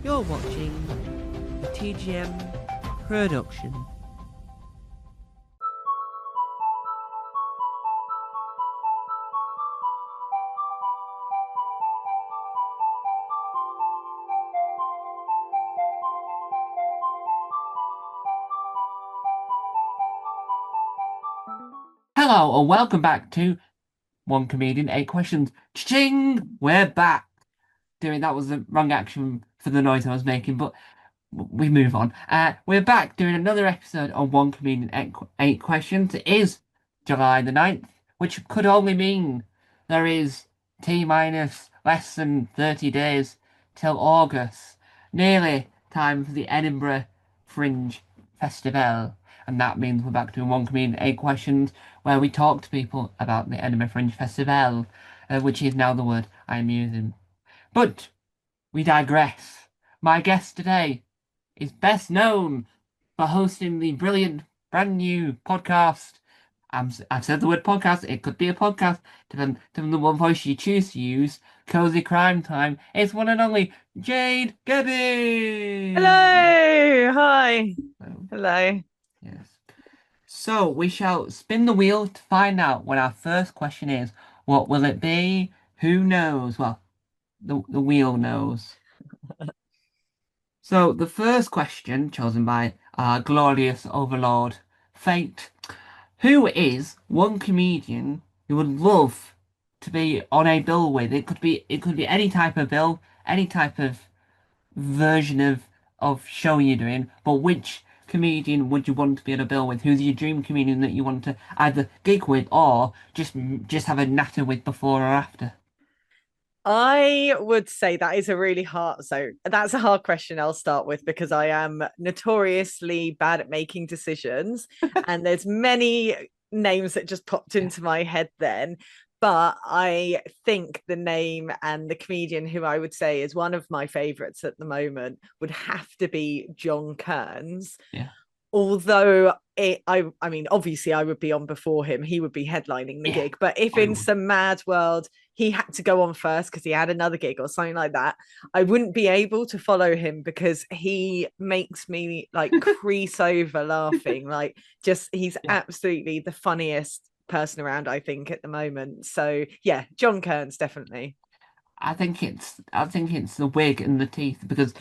You're watching the TGM production. Hello and welcome back to One Comedian, Eight Questions. Ching! We're back. That was the wrong action for the noise I was making, but we move on. We're back doing another episode on One Comedian, Eight Questions. It is July the 9th, which could only mean there is T minus less than 30 days till August. Nearly time for the Edinburgh Fringe Festival. And that means we're back doing One Comedian, Eight Questions, where we talk to people about the Edinburgh Fringe Festival, which is now the word I'm using. But we digress. My guest today is best known for hosting the brilliant brand new podcast. I've said the word podcast, it could be a podcast, depending on the one voice you choose to use. Cozy Crime Time. It's one and only Jade Gebbie! Hello, hi, So, hello. yes. So we shall spin the wheel to find out what our first question is. What will it be? Who knows? Well, the wheel knows. So the first question, chosen by our glorious overlord, Fate. Who is one comedian you would love to be on a bill with? It could be any type of bill, any type of version of show you're doing, but which comedian would you want to be on a bill with? Who's your dream comedian that you want to either gig with or just have a natter with before or after? I would say that is a really hard, so that's a hard question I'll start with because I am notoriously bad at making decisions, and there's many names that just popped Yeah, into my head then. But I think the name and the comedian who I would say is one of my favorites at the moment would have to be John Kearns. yeah, Although I mean, obviously, I would be on before him. He would be headlining the yeah. gig. But if I in would. some mad world he had to go on first because he had another gig or something like that, I wouldn't be able to follow him because he makes me like crease over laughing. Like, just he's Yeah. absolutely the funniest person around, I think, at the moment. So yeah, John Kearns definitely. I think it's the wig and the teeth because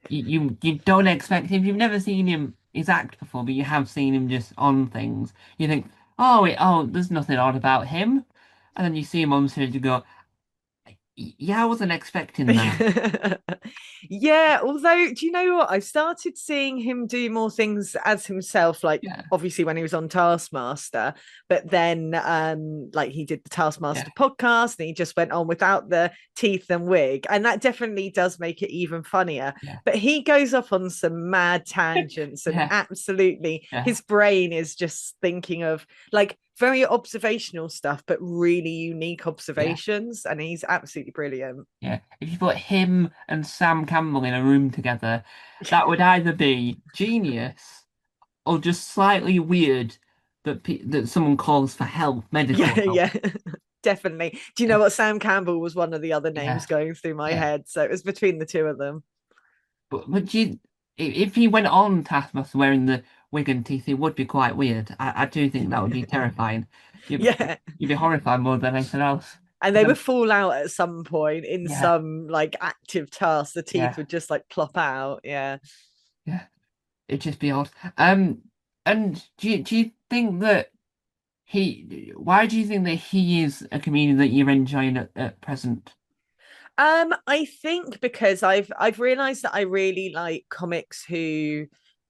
you don't expect him. You've never seen him his act before, but you have seen him just on things. You think, there's nothing odd about him, and then you see him on stage, you go, yeah, I wasn't expecting that. Yeah, although do you know what? I've started seeing him do more things as himself, like Yeah, obviously when he was on Taskmaster, but then like he did the yeah, Taskmaster podcast and he just went on without the teeth and wig. And that definitely does make it even funnier. yeah, But he goes off on some mad tangents and yeah, absolutely yeah, his brain is just thinking of like very observational stuff, but really unique yeah, observations. And he's absolutely brilliant. yeah. If you put him and Sam Campbell in a room together, that would either be genius or just slightly weird that someone calls for help, medical Yeah, help. yeah, definitely. Do you know Yeah, what? Sam Campbell was one of the other yeah, names going through my yeah. head. So it was between the two of them. But if he went on Taskmaster wearing the wig and teeth, it would be quite weird. I do think that would be terrifying. You'd, Yeah. you'd be horrified more than anything else. And they And would then, fall out at some point in yeah, some like active task. The teeth yeah, would just like plop out. Yeah. yeah, it'd just be odd. And do you think that why do you think that he is a comedian that you're enjoying at present? I think because I've realized that I really like comics who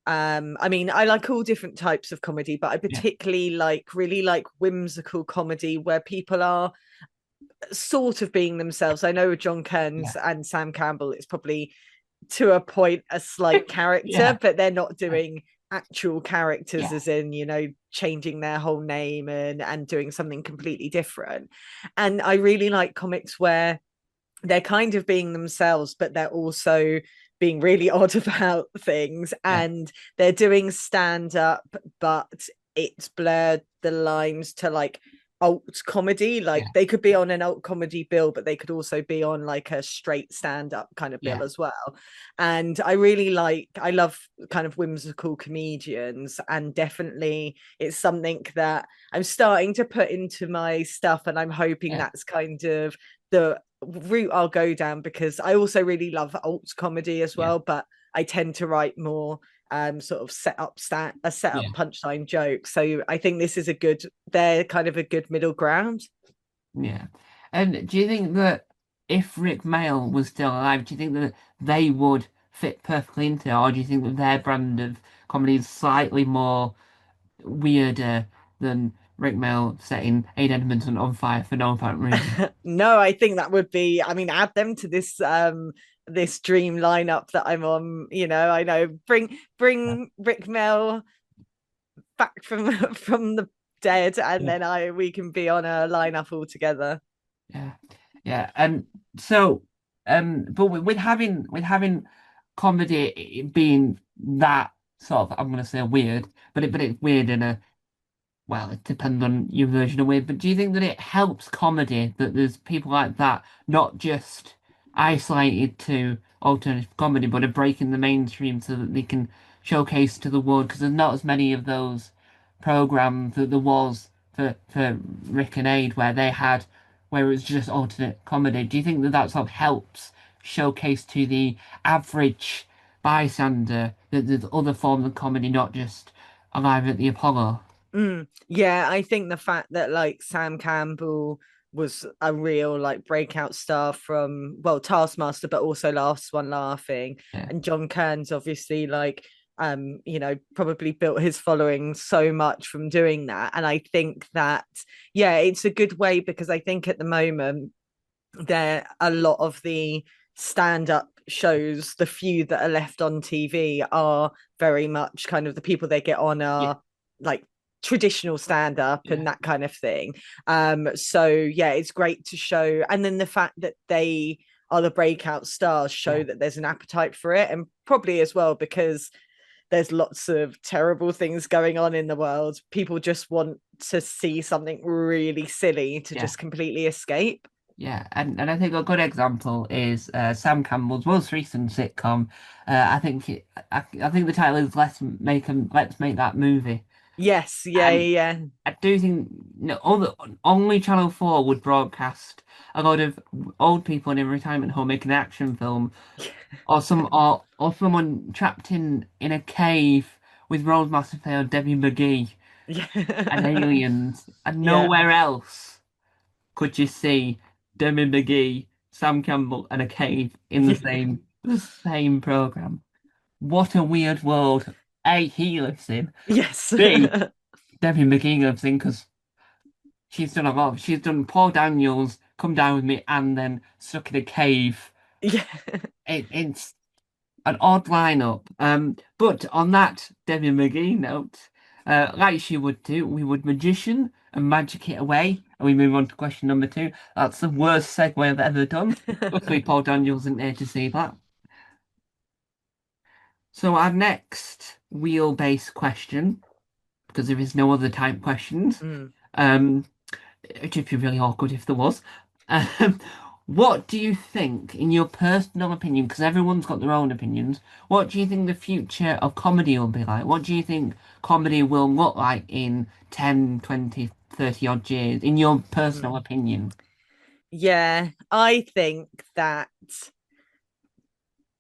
I mean I like all different types of comedy, but I Yeah, particularly like really like whimsical comedy where people are sort of being themselves. I know with John yeah, Kearns and Sam Campbell, it's probably to a point a slight character, yeah, but they're not doing actual characters, yeah, as in, you know, changing their whole name and doing something completely different. And I really like comics where they're kind of being themselves, but they're also being really odd about things yeah, and they're doing stand up, but it's blurred the lines to like alt comedy. Like Yeah, they could be on an alt comedy bill, but they could also be on like a straight stand-up kind of bill yeah, as well. And I love kind of whimsical comedians, and definitely it's something that I'm starting to put into my stuff, and I'm hoping yeah, that's kind of the route I'll go down, because I also really love alt comedy as yeah, well, but I tend to write more sort of set up yeah, punchline joke. So I think this is a good, they're kind of a good middle ground. yeah. And do you think that if Rick Mail was still alive, do you think that they would fit perfectly into it, or do you think that their brand of comedy is slightly more weirder than Rick Mail setting Aid Edmonton on fire for no apparent reason? No, I think that would be, I mean, add them to this dream lineup that I'm on. I know, Yeah, bring Rick Mel back from from the dead, and yeah, then I we can be on a lineup all together. yeah, yeah. And so, but with having comedy being that sort of, I'm gonna say weird, but it's weird in a, well, it depends on your version of weird, but do you think that it helps comedy that there's people like that, not just isolated to alternative comedy, but are breaking the mainstream so that they can showcase to the world? Because there's not as many of those programs that there was for Rick and Aid, where it was just alternate comedy. Do you think that that sort of helps showcase to the average bystander that there's other forms of comedy, not just Alive at the Apollo? Yeah, I think the fact that like Sam Campbell was a real like breakout star from, well, Taskmaster, but also Last One Laughing, Yeah. and John Kearns obviously like probably built his following so much from doing that. And I think that, yeah, it's a good way, because I think at the moment there a lot of the stand-up shows, the few that are left on TV, are very much kind of the people they get on Yeah, are like traditional stand-up yeah, and that kind of thing. So yeah, it's great to show, and then the fact that they are the breakout stars show yeah, that there's an appetite for it, and probably as well because there's lots of terrible things going on in the world. People just want to see something really silly to yeah, just completely escape. yeah. And I think a good example is Sam Campbell's most recent sitcom. I think the title is Let's Make That Movie. Yes, yeah, And yeah, I do think, only Channel 4 would broadcast a lot of old people in a retirement home making an action film, yeah. or someone trapped in a cave with Rose Massafeo, Debbie McGee, and Yeah. aliens, and Yeah. nowhere else could you see Demi McGee, Sam Campbell, and a cave in the Yeah. same program? What a weird world. A, he lives in. Yes. B, Debbie McGee lives in because she's done a lot. She's done Paul Daniels, Come Down With Me, and then Stuck in a Cave. Yeah. It's an odd lineup. But on that Debbie McGee note, like she would do, we would magician and magic it away, and we move on to question number two. That's the worst segue I've ever done. Luckily, Paul Daniels isn't there to see that. So our next wheelbase question, because there is no other type questions, Mm, um, it'd be really awkward if there was. Um, what do you think, in your personal opinion, because everyone's got their own opinions, what do you think the future of comedy will be like? What do you think comedy will look like in 10, 20, 30 odd years, in your personal mm. opinion? Yeah, I think that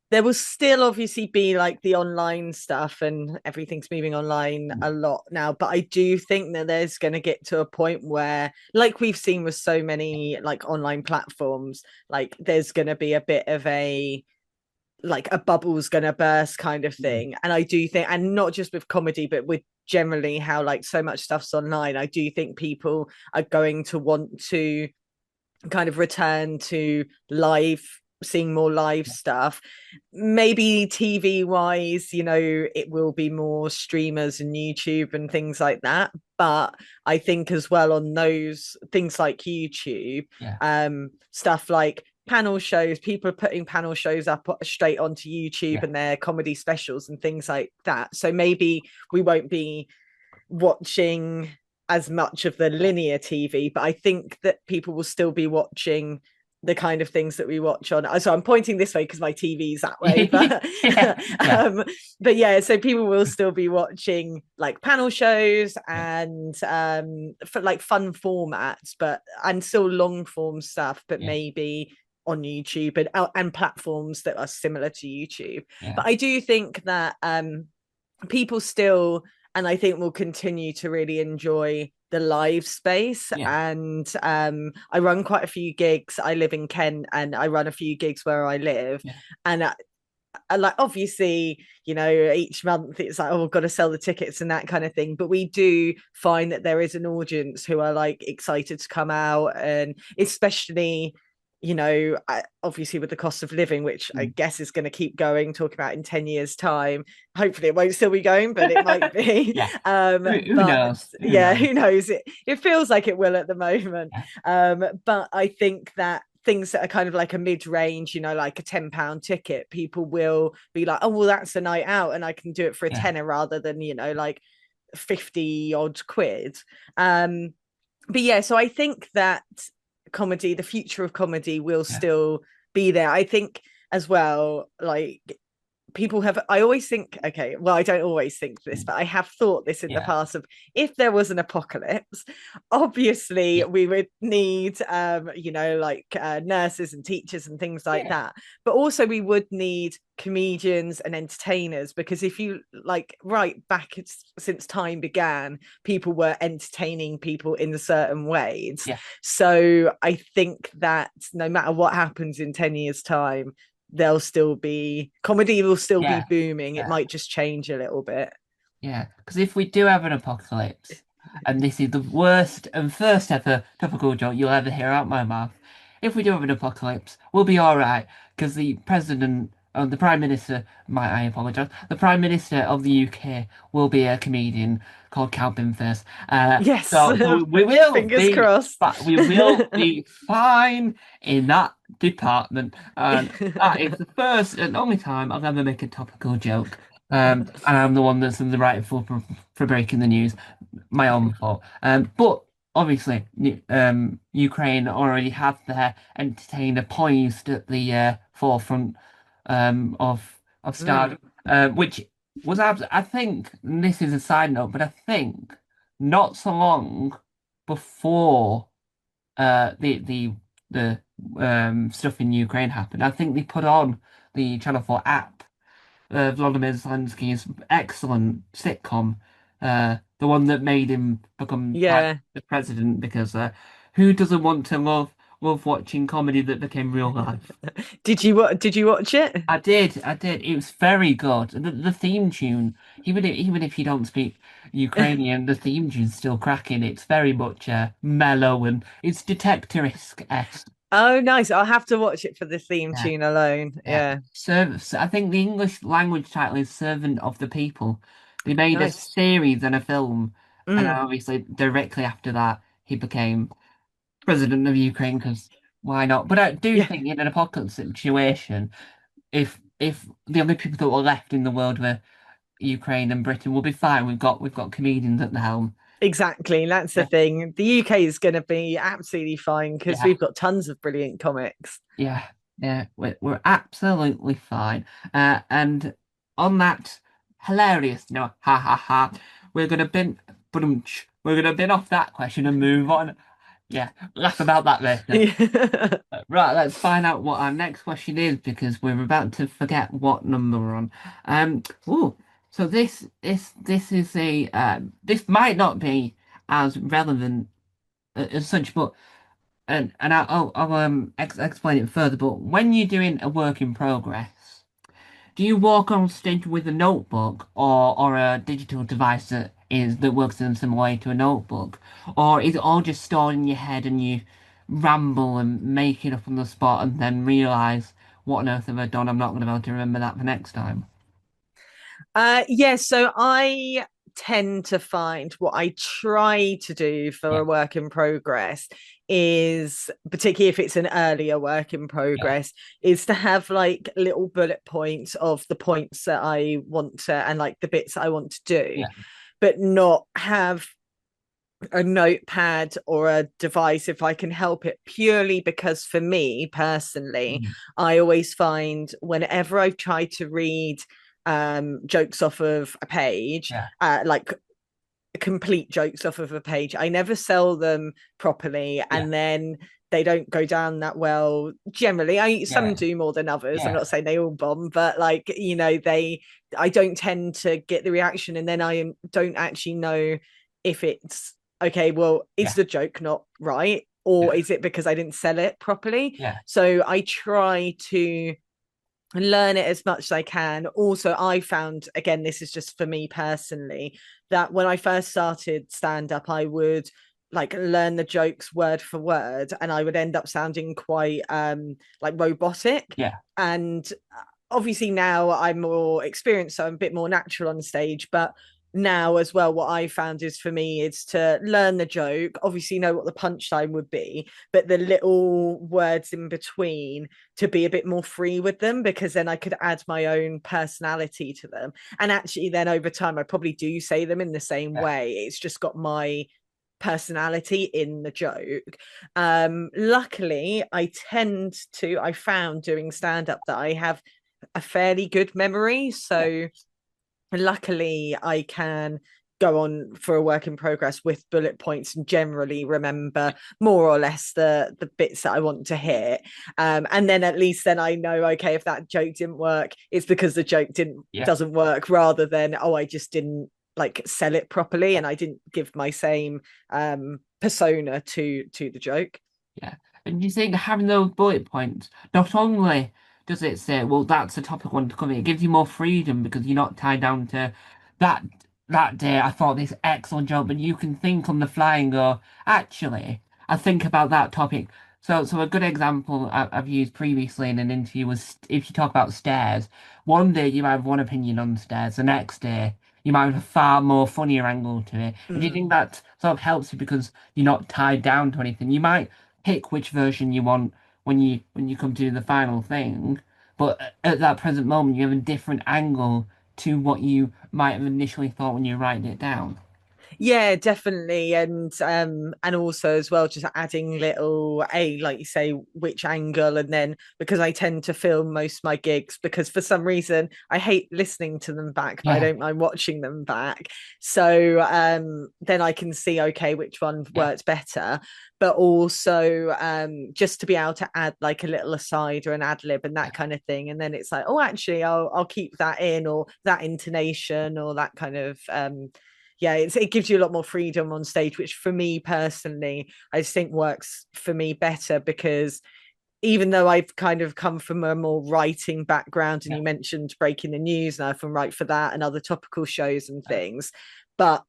there will still obviously be like the online stuff, and everything's moving online a lot now, but I do think that there's going to get to a point where, like we've seen with so many like online platforms, like there's going to be a bit of a, like a bubble's gonna burst kind of Mm. thing. And I do think, and not just with comedy, but with generally how like so much stuff's online, I do think people are going to want to kind of return to live, seeing more live stuff. Maybe TV wise, it will be more streamers and YouTube and things like that. But I think as well on those things like YouTube, Yeah, stuff like panel shows, people are putting panel shows up straight onto YouTube, yeah, and their comedy specials and things like that. So maybe we won't be watching as much of the linear TV, but I think that people will still be watching the kind of things that we watch on. So I'm pointing this way because my TV's that way, but Yeah, yeah, but yeah, so people will still be watching like panel shows yeah, and for like fun formats, but and still long form stuff, but yeah, maybe on YouTube and platforms that are similar to YouTube. yeah, But I do think that people still, and I think will continue to really enjoy the live space. yeah, And I run quite a few gigs. I live in Kent and I run a few gigs where I live. yeah, And like obviously, you know, each month it's like, oh, we've got to sell the tickets and that kind of thing, but we do find that there is an audience who are like excited to come out, and especially, you know, obviously with the cost of living, which I mm. guess is going to keep going, talking about in 10 years time, hopefully it won't still be going, but it might be. Yeah. Who But knows? Who yeah, knows? who knows, it feels like it will at the moment. Yeah, But I think that things that are kind of like a mid-range, you know, like a £10 ticket, people will be like, oh well, that's a night out and I can do it for a yeah, tenner rather than, you know, like 50 odd quid. But yeah, so I think that comedy, the future of comedy will yeah, still be there. I think as well, like people have, I always think, okay, well, I don't always think this, mm, but I have thought this in the yeah, past of, if there was an apocalypse, obviously yeah, we would need you know, like nurses and teachers and things like yeah, that, but also we would need comedians and entertainers, because if you like right back since time began, people were entertaining people in certain ways. yeah, So I think that no matter what happens in 10 years time, there'll still be comedy, will still be yeah, booming. It yeah. might just change a little bit. Yeah, because if we do have an apocalypse, and this is the worst and first ever topical joke you'll ever hear out my mouth, if we do have an apocalypse, we'll be all right because the president, the prime minister, might I apologise, the prime minister of the UK will be a comedian called Calvin First. Yes. So we will Fingers be, crossed. but we will be fine in that department, and that is the first and only time I'll ever make a topical joke. And I'm the one that's in the right for breaking the news, my own fault. But obviously, Ukraine already have their entertainer poised at the forefront of Mm. stardom, which was I think and this is a side note, but I think not so long before the stuff in Ukraine happened, I think they put on the Channel 4 app, Vladimir Zelensky's excellent sitcom, the one that made him become like Yeah. the president. Because who doesn't want to love watching comedy that became real life? Did you watch it? I did. It was very good. The theme tune, even if you don't speak Ukrainian, the theme tune's still cracking. It's very much mellow and it's detective-esque. Oh, nice. I'll have to watch it for the theme Yeah. tune alone. Yeah. Yeah. So I think the English language title is Servant of the People. They made a Nice. series and a film, and Mm. obviously directly after that he became president of Ukraine because why not? But I do Yeah. think in an apocalypse situation, if the only people that were left in the world were Ukraine and Britain, we'll be fine. We've got comedians at the helm. Exactly. That's the Yeah, thing. The UK is going to be absolutely fine because yeah, we've got tons of brilliant comics. yeah, yeah. We're absolutely fine. And on that hilarious note, ha ha ha, we're gonna bin, we're gonna bin off that question and move on. Yeah, laugh about that later. Right, let's find out what our next question is because we're about to forget what number we're on. Oh, so this is a this might not be as relevant as such, but and I'll explain it further. But when you're doing a work in progress, do you walk on stage with a notebook or a digital device that works in a similar way to a notebook, or is it all just stored in your head and you ramble and make it up on the spot and then realize what on earth have I done? I'm not going to be able to remember that for next time. Yeah, so I tend to find what I try to do for Yeah, a work in progress is, particularly if it's an earlier work in yeah, progress, is to have like little bullet points of the points that I want to, and like the bits I want to do, yeah, but not have a notepad or a device if I can help it, purely because for me personally, Mm. I always find whenever I've tried to read jokes off of a page, Yeah, like complete jokes off of a page, I never sell them properly, yeah, and then they don't go down that well generally. I some yeah, do more than others, I'm yeah, not saying they all bomb, but like, they, I don't tend to get the reaction, and then I don't actually know if it's okay, well, is yeah, the joke not right, or yeah, is it because I didn't sell it properly? yeah, So I try to learn it as much as I can. Also, I found, again, this is just for me personally, that when I first started stand up, I would like learn the jokes word for word, and I would end up sounding quite like robotic. yeah, And obviously now I'm more experienced, so I'm a bit more natural on stage. But now as well, what I found is, for me, is to learn the joke, obviously know what the punchline would be, but the little words in between, to be a bit more free with them, because then I could add my own personality to them. And actually then over time I probably do say them in the same yeah. way, it's just got my personality in the joke. Luckily I found doing stand up that I have a fairly good memory. Yeah. So luckily I can go on for a work in progress with bullet points and generally remember more or less the bits that I want to hit. And then at least then I know, okay, if that joke didn't work, it's because the joke didn't Yeah. doesn't work, rather than, oh, I just didn't like sell it properly and I didn't give my same persona to the joke. Yeah. And you think having those bullet points, not only does it say, well, that's a topic I want to cover, it gives you more freedom because you're not tied down to that that day I thought this excellent job, and you can think on the fly and go, actually, I think about that topic. So a good example I've used previously in an interview was if you talk about stairs, one day you might have one opinion on stairs, the next day you might have a far more funnier angle to it. And do you Mm. think that sort of helps you because you're not tied down to anything? You might pick which version you want when you come to the final thing. But at that present moment, you have a different angle to what you might have initially thought when you're writing it down. Yeah, definitely. And also as well, just adding little, a like you say, which angle. And then, because I tend to film most of my gigs, because for some reason I hate listening to them back, but I Yeah, don't mind watching them back. So then I can see, okay, which one yeah, worked better. But also just to be able to add like a little aside or an ad lib and yeah, that kind of thing. And then it's like, oh, actually I'll keep that in, or that intonation, or that kind of yeah, it gives you a lot more freedom on stage, which for me personally, I just think works for me better, because even though I've kind of come from a more writing background, and yeah, you mentioned Breaking the News, and I've been right for that and other topical shows and yeah, things, but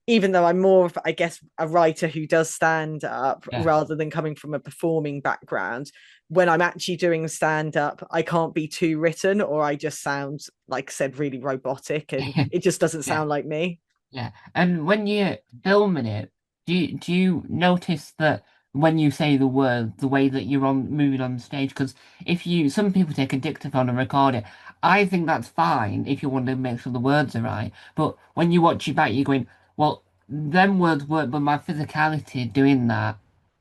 even though I'm more of, I guess, a writer who does stand up yeah, rather than coming from a performing background, when I'm actually doing stand up, I can't be too written, or I just sound, like I said, really robotic, and it just doesn't yeah. sound like me. Yeah. And when you're filming it, do you notice that when you say the word, the way that you're on moving on stage? Because if you, some people take a dictaphone and record it. I think that's fine if you want to make sure the words are right. But when you watch it back, you're going, well, them words work, but my physicality doing that.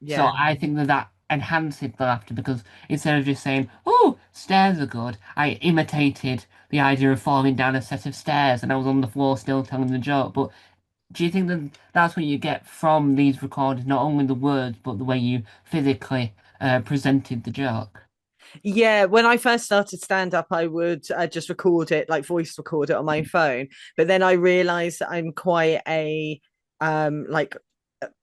So Yeah. I think that that enhances the laughter because instead of just saying, "Oh, stairs are good," I imitated the idea of falling down a set of stairs and I was on the floor still telling the joke. But do you think that that's what you get from these recordings, not only the words, but the way you physically presented the joke? Yeah, when I first started stand up, I would just record it, like voice record it on my phone. But then I realized that I'm quite a like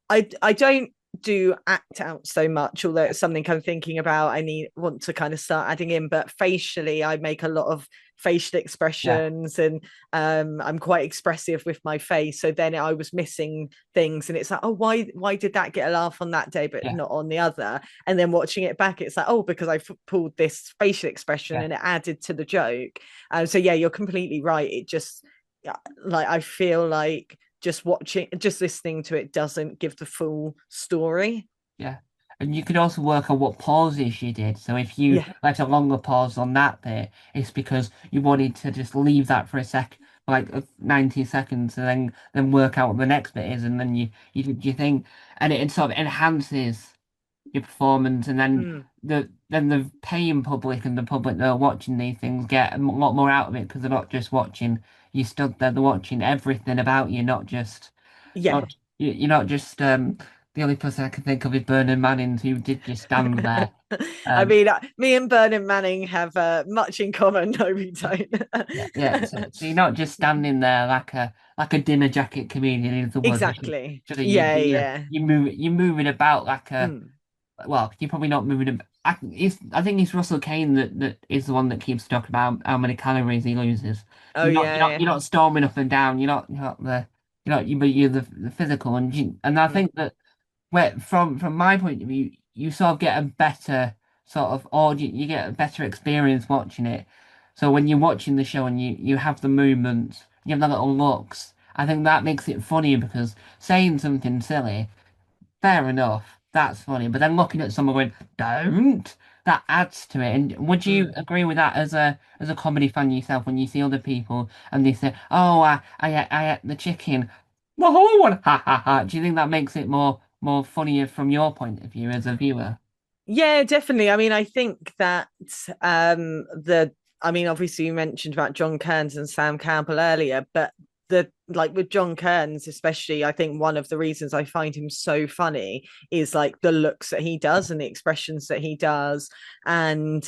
I don't do act out so much, although it's something I'm thinking about. I want to kind of start adding in, but facially, I make a lot of facial Yeah, expressions, and I'm quite expressive with my face. So then I was missing things, and it's like, oh, why did that get a laugh on that day, but yeah, not on the other? And then watching it back, it's like, oh, because I pulled this facial expression yeah, and it added to the joke. So yeah, you're completely right. It just, yeah, like, I feel like just listening to it doesn't give the full story. yeah. And you could also work on what pauses you did. So if you Yeah. let a longer pause on that bit, it's because you wanted to just leave that for a sec for like 90 seconds and then work out what the next bit is, and then you think, and it sort of enhances your performance, and then Mm. the paying public and the public that are watching these things get a lot more out of it because they're not just watching you stood there, they're watching everything about you, Yeah. not you're not just the only person I can think of is Bernard Manning who did just stand there. I Um mean, me and Bernard Manning have much in common. No, we don't. yeah. So you're not just standing there like a dinner jacket comedian in the woods. Exactly. Should Yeah, yeah. you're moving about like a Mm. well, you're probably not moving about. I think it's Russell Kane that is the one that keeps talking about how many calories he loses. Oh, yeah, You're not storming up and down. You're not but you're the physical, and I yeah. Mm. think that where from my point of view, you sort of get a better sort of audience, you get a better experience watching it. So when you're watching the show and you have the movements, you have the little looks, I think that makes it funny because saying something silly, fair enough, that's funny. But then looking at someone going, don't, that adds to it. And would you Mm. agree with that as a comedy fan yourself when you see other people and they say, oh, I ate the chicken, the whole one, ha ha ha. Do you think that makes it more funnier from your point of view as a viewer? Yeah, definitely. I mean, I think that the I mean, obviously you mentioned about John Kearns and Sam Campbell earlier, but the like with John Kearns, especially, I think one of the reasons I find him so funny is like the looks that he does and the expressions that he does. And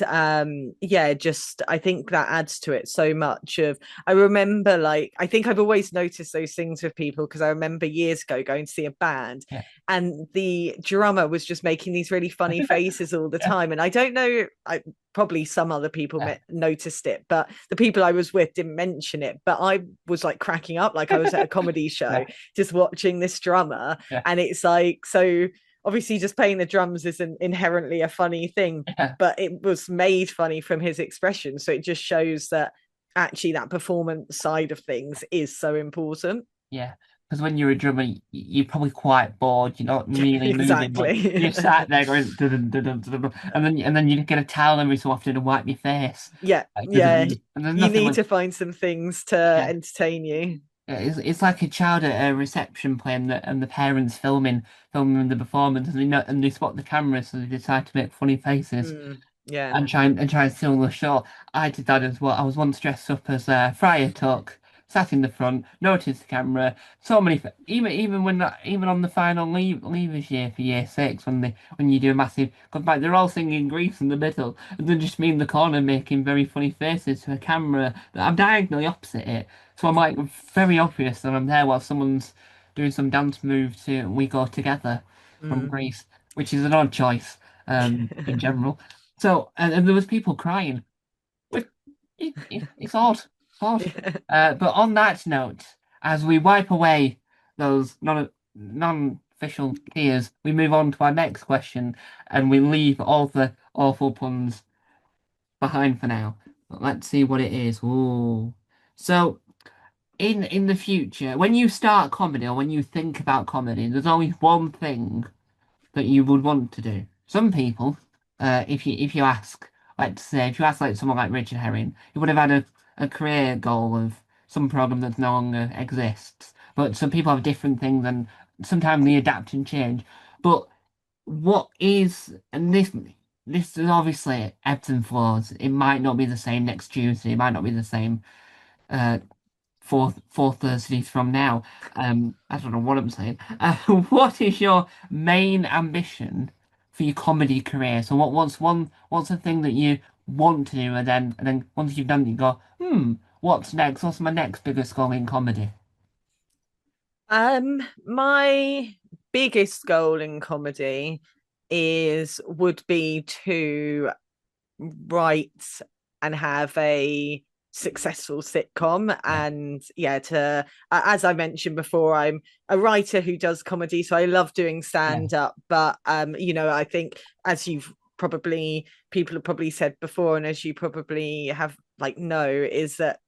yeah, just I think that adds to it so much of I remember like I think I've always noticed those things with people because I remember years ago going to see a band Yeah, and the drummer was just making these really funny faces all the yeah, time. And I don't know, I probably some other people yeah, noticed it, but the people I was with didn't mention it. But I was like cracking up, like I was at a comedy show yeah, just watching this drummer. yeah, And it's like, so obviously just playing the drums isn't inherently a funny thing, yeah, but it was made funny from his expression. So it just shows that actually that performance side of things is so important. yeah. Because when you're a drummer, you're probably quite bored. You're not really moving much. Exactly. You're sat there going, dun, dun, dun, dun, dun, and then you get a towel every so often and wipe your face. Yeah, Like, yeah. and there's You nothing need like to find some things to yeah. entertain you. Yeah, it's like a child at a reception playing and the parents filming the performance and and they spot the camera so they decide to make funny faces Mm, yeah. and try and steal the show. I did that as well. I was once dressed up as Friar Tuck, sat in the front, noticed the camera. So many, even when even on the final leavers year for year six, when you do a massive goodbye, they're all singing Grease in the middle, and then just me in the corner making very funny faces to a camera that I'm diagonally opposite it. So I'm like very obvious that I'm there while someone's doing some dance move to "We Go Together" from Mm. Grease, which is an odd choice in general. So, and there was people crying. But it's odd. It's odd. But on that note, as we wipe away those non-official tears, we move on to our next question, and we leave all the awful puns behind for now. But let's see what it is. Ooh. So, in the future, when you start comedy or when you think about comedy, there's always one thing that you would want to do. Some people, if you ask, let's say, if you ask like someone like Richard Herring, he would have had a career goal of some program that no longer exists. But some people have different things, and sometimes they adapt and change. But what is and this is obviously ebbs and flows. It might not be the same next Tuesday. It might not be the same uh, four Thursdays from now. I don't know what I'm saying. What is your main ambition for your comedy career? So what's the thing that you want to do, and then once you've done it, you go, what's next? What's my next biggest goal in comedy? My biggest goal in comedy is would be to write and have a successful sitcom. Yeah, And yeah, to as I mentioned before, I'm a writer who does comedy, so I love doing yeah, stand up. But I think as you've probably people have probably said before, and as you probably have like know, is that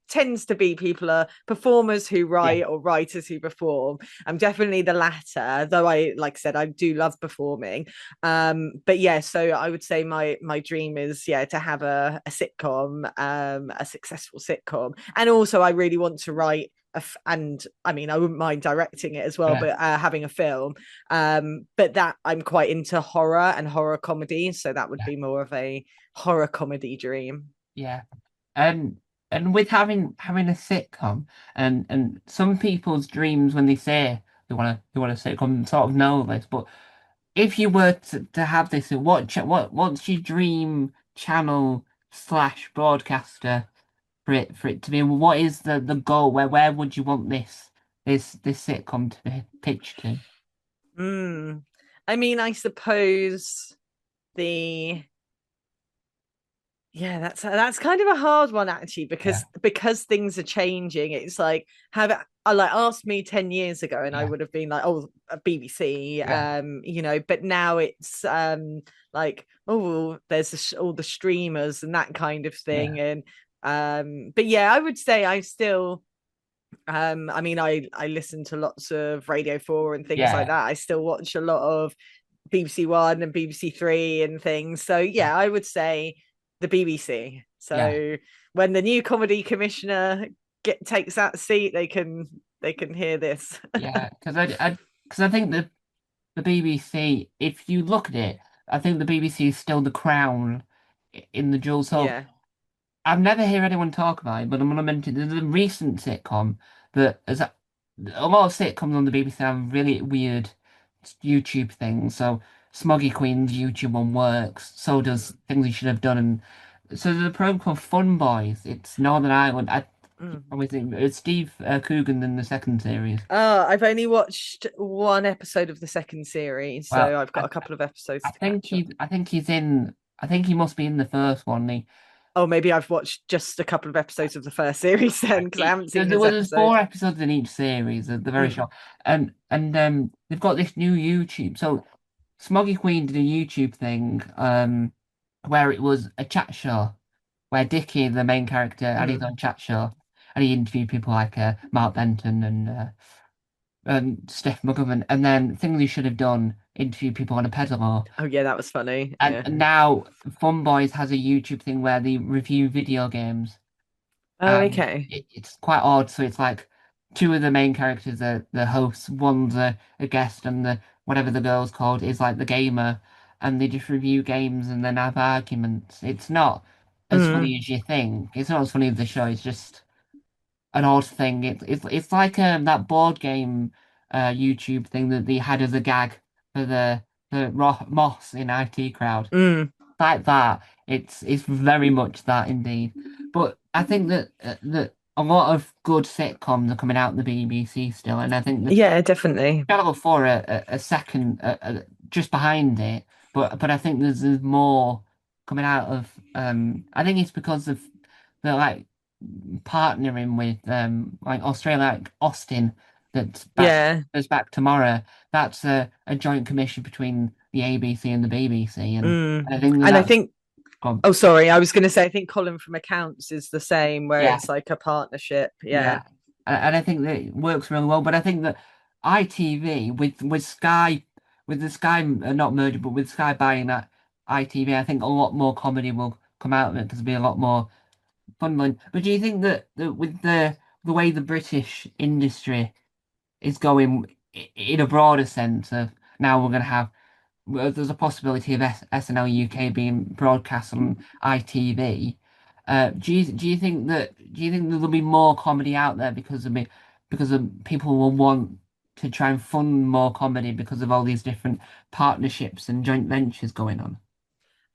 tends to be people are performers who Yeah, write or writers who perform. I'm definitely the latter, though I, like I said, I do love performing. But yeah, so I would say my dream is, yeah, to have a sitcom, a successful sitcom. And also I really want to write and I mean, I wouldn't mind directing it as well, yeah, but having a film. But that I'm quite into horror and horror comedy, so that would yeah, be more of a horror comedy dream. yeah. And and with having a sitcom, and some people's dreams when they say they want a sitcom sort of know this, but if you were to have this, what's your dream channel slash broadcaster for it to be? What is the goal? Where would you want this sitcom to be pitched to? Mm. I mean, I suppose the yeah, that's kind of a hard one actually, Yeah, because things are changing. It's like have I like asked me 10 years ago and I yeah, would have been like, oh, a BBC, yeah, but now it's like, oh, well, there's all the streamers and that kind of yeah, thing. And but yeah, I would say I still I mean, I listen to lots of Radio 4 and things like yeah, that. I still watch a lot of BBC One and BBC Three and things. So yeah, yeah, I would say the BBC. yeah, So when the new comedy commissioner takes that seat, they can hear this. yeah. Because I think the BBC, if you look at it, I think the BBC is still the crown in the jewel. So Yeah. I've never heard anyone talk about it, but I'm gonna mention there's a recent sitcom that is a lot of sitcoms on the BBC have really weird YouTube things. So Smoggy Queen's YouTube one works, so does Things You Should Have Done, and so there's a program called Fun Boys. It's Northern Ireland. I Mm. was think it's Steve Coogan in the second series. I've only watched one episode of the second series, Well, so I've got a couple of episodes I to think catch up. he's in. I think he must be in the first one. Oh, maybe I've watched just a couple of episodes of the first series then, because I haven't seen his There's episode. four episodes in each series. They're very Mm. short, and they've got this new YouTube. So Smoggy Queen did a YouTube thing, where it was a chat show where Dickie, the main character, had his Mm. own chat show, and he interviewed people like Mark Benton and Steph McGovern, and then Things You Should Have Done interviewed people on a pedal. Oh yeah, that was funny. And, Yeah. and now Fun Boys has a YouTube thing where they review video games, Oh, and okay. it's quite odd. So it's like two of the main characters are the hosts, one's a guest, and the whatever the girl's called is like the gamer, and they just review games and then have arguments. It's not as Mm. funny as you think. It's not as funny as the show. It's just an odd thing. It's like that board game YouTube thing that they had as a gag for the Moss in IT Crowd. Mm. Like that. It's very much that indeed. But I think that a lot of good sitcoms are coming out of the BBC still, and I think that Yeah, definitely. Channel 4 a second just behind it. But I think there's more coming out of I think it's because of the like partnering with like Australia, like Austin, Yeah. that's back tomorrow. That's a joint commission between the ABC and the BBC, Mm. and I think And I that's think, gone. oh, sorry, I was going to say, I think Colin from Accounts is the same, where Yeah, it's like a partnership. Yeah. yeah, and I think that it works really well. But I think that ITV with Sky, with the Sky not merger, but with Sky buying that ITV, I think a lot more comedy will come out of it because it'll be a lot more fun. But do you think that with the way the British industry is going in a broader sense of now we're going to have well, there's a possibility of SNL UK being broadcast on ITV. Do you think there'll be more comedy out there because of people will want to try and fund more comedy because of all these different partnerships and joint ventures going on?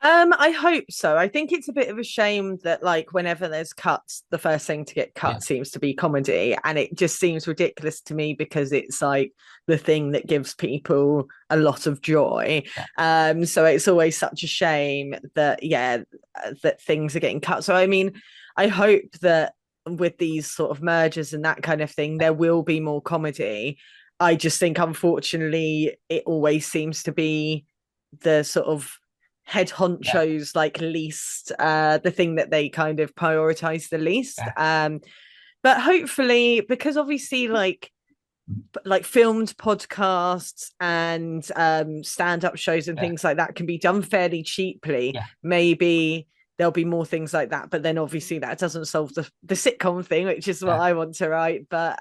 I hope so. I think it's a bit of a shame that like whenever there's cuts, the first thing to get Yeah, cut seems to be comedy. And it just seems ridiculous to me because it's like the thing that gives people a lot of joy. yeah, So it's always such a shame that that things are getting cut. So I mean, I hope that with these sort of mergers and that kind of thing, there will be more comedy. I just think unfortunately it always seems to be the sort of head Yeah, honchos like least, the thing that they kind of prioritize the least. yeah, But hopefully, because obviously like filmed podcasts and stand-up shows and yeah, things like that can be done fairly cheaply, yeah, maybe there'll be more things like that. But then obviously that doesn't solve the sitcom thing, which is what yeah, I want to write. But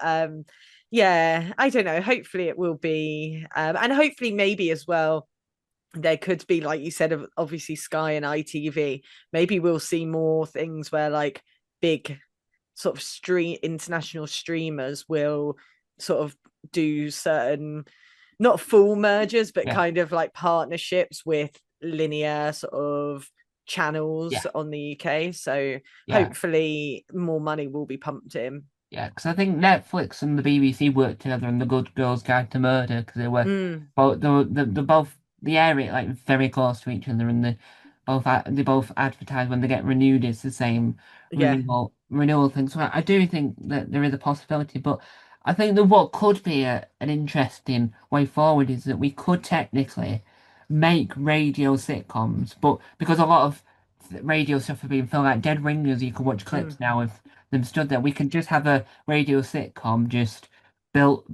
yeah, I don't know, hopefully it will be, and hopefully maybe as well there could be, like you said, of obviously Sky and ITV, maybe we'll see more things where like big sort of stream international streamers will sort of do certain, not full mergers, but yeah, kind of like partnerships with linear sort of channels yeah, on the UK. So yeah. hopefully more money will be pumped in. Yeah, because I think Netflix and the BBC worked together on The Good Girls Guide to Murder because Mm, they're both the area like very close to each other, and they both advertise when they get renewed. It's the same yeah. renewal thing. So I do think that there is a possibility, but I think that what could be an interesting way forward is that we could technically make radio sitcoms, but because a lot of radio stuff have been filmed like Dead Ringers, you can watch clips Mm. now of them stood there. We can just have a radio sitcom, just build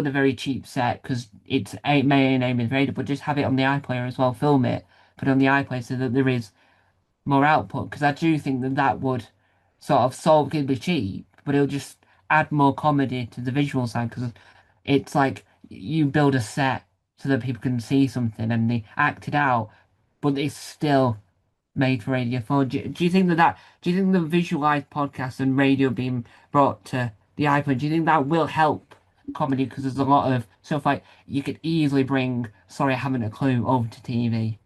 a very cheap set because its main aim is radio, but just have it on the iPlayer as well, film it, put it on the iPlayer so that there is more output. Because I do think that that would sort of solve it'll be cheap, but it'll just add more comedy to the visual side because it's like you build a set so that people can see something and they act it out, but it's still made for Radio 4. Do you think do you think the visualized podcast and radio being brought to the iPad, do you think that will help comedy? Because there's a lot of stuff like you could easily bring Sorry I Haven't a Clue over to TV.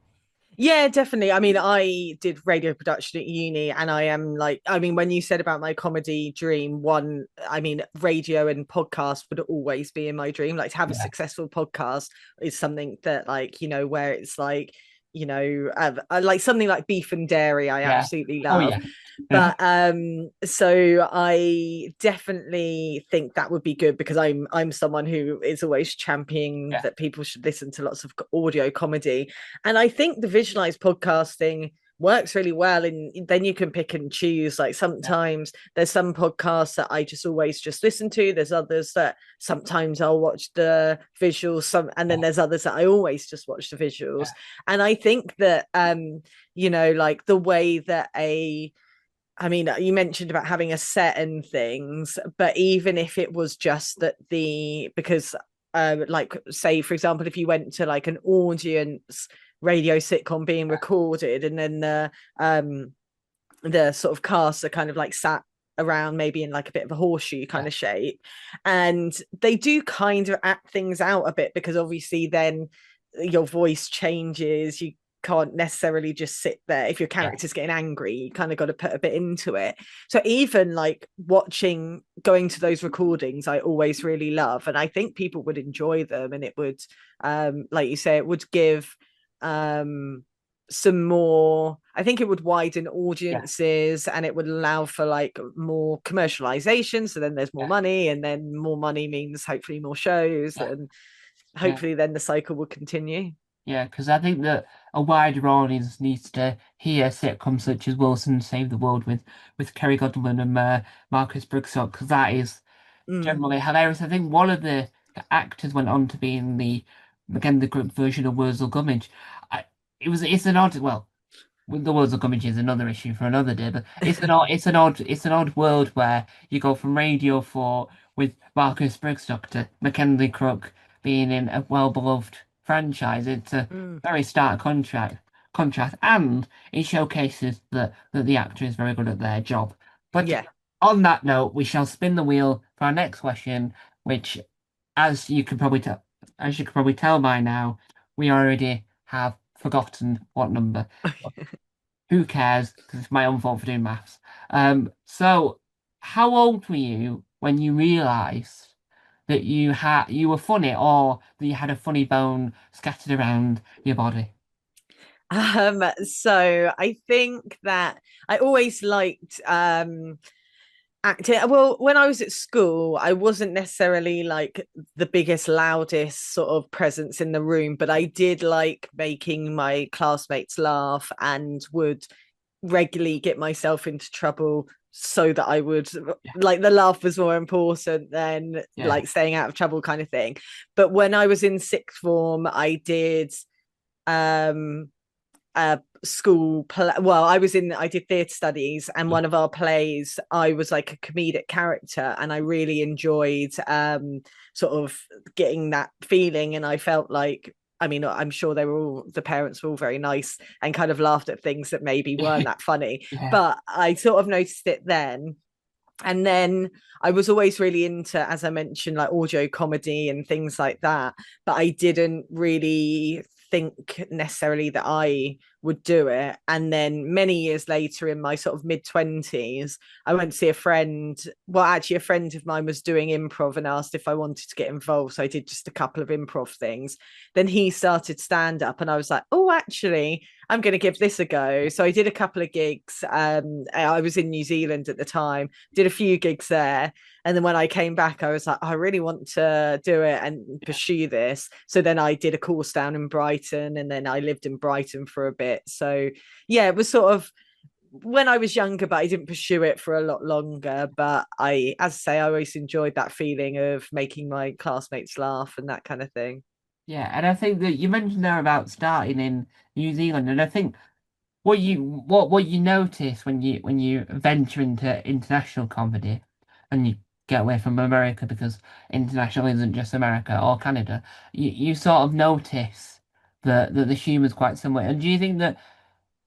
Yeah, definitely. I mean, I did radio production at uni, and I am like, I mean, when you said about my comedy dream, one, I mean, radio and podcast would always be in my dream. Like to have a Yeah, successful podcast is something that, like, where it's like, I like something like beef and dairy, I yeah. absolutely Oh love. yeah. Yeah, But so I definitely think that would be good because I'm someone who is always championing yeah, that people should listen to lots of audio comedy, and I think the visualized podcasting works really well, and then you can pick and choose. Like yeah, sometimes there's some podcasts that I just always just listen to, there's others that sometimes I'll watch the visuals, and then yeah, there's others that I always just watch the visuals. yeah, And I think that like the way that a I mean, you mentioned about having a set and things, but even if it was just that because, like, say, for example, if you went to like an audience radio sitcom being recorded, and then the sort of cast are kind of like sat around maybe in like a bit of a horseshoe kind yeah, of shape, and they do kind of act things out a bit because obviously then your voice changes, you can't necessarily just sit there. If your yeah, character's getting angry, you kind of got to put a bit into it. So even like going to those recordings, I always really love, and I think people would enjoy them, and it would, like you say, it would give um some more, I think it would widen yeah, audiences, and it would allow for like more commercialization, so then there's more yeah, money, and then more money means hopefully more shows, yeah, and yeah. hopefully then the cycle will continue. Yeah, because I think that a wider audience needs to hear sitcoms such as Wilson Save the World with Kerry Godwin and Marcus Brigstocke, because that is Mm. generally hilarious. I think one of the actors went on to be in the group version of Wurzel Gummidge. I, it's an odd with the Wurzel Gummidge is another issue for another day, but it's an odd world where you go from Radio 4 with Marcus Brigstocke to Mackenzie Crook being in a well beloved franchise. It's a Mm. very stark contrast, and it showcases that the actor is very good at their job. But Yeah. on that note, we shall spin the wheel for our next question, which, as you can probably tell, as you can probably tell by now, we already have forgotten what number. Who cares? Because it's my own fault for doing maths. So how old were you when you realised that you were funny or that you had a funny bone scattered around your body? So I think that I always liked acting. Well, when I was at school, I wasn't necessarily like the biggest, loudest sort of presence in the room, but I did like making my classmates laugh and would regularly get myself into trouble so that I would Yeah, like the laugh was more important than yeah, like staying out of trouble kind of thing. But when I was in sixth form, I did um school play. Well, I did theatre studies, and yeah, one of our plays I was like a comedic character, and I really enjoyed sort of getting that feeling. And I felt like, I mean, I'm sure the parents were all very nice and kind of laughed at things that maybe weren't that funny, yeah, but I sort of noticed it then. And then I was always really into, as I mentioned, like audio comedy and things like that. But I didn't really think necessarily that I would do it. And then many years later, in my sort of mid 20s, I went to see a friend. Well, actually, a friend of mine was doing improv and asked if I wanted to get involved. So I did just a couple of improv things. Then he started stand up, and I was like, oh, actually, I'm going to give this a go. So I did a couple of gigs. I was in New Zealand at the time, did a few gigs there. And then when I came back, I was like, I really want to do it and yeah. pursue this. So then I did a course down in Brighton, and then I lived in Brighton for a bit. So yeah, it was sort of when I was younger, but I didn't pursue it for a lot longer. But as I say, I always enjoyed that feeling of making my classmates laugh and that kind of thing. Yeah, and I think that you mentioned there about starting in New Zealand, and I think what you notice when you venture into international comedy and you get away from America because international isn't just America or Canada, you sort of notice that the humor's quite similar. And do you think that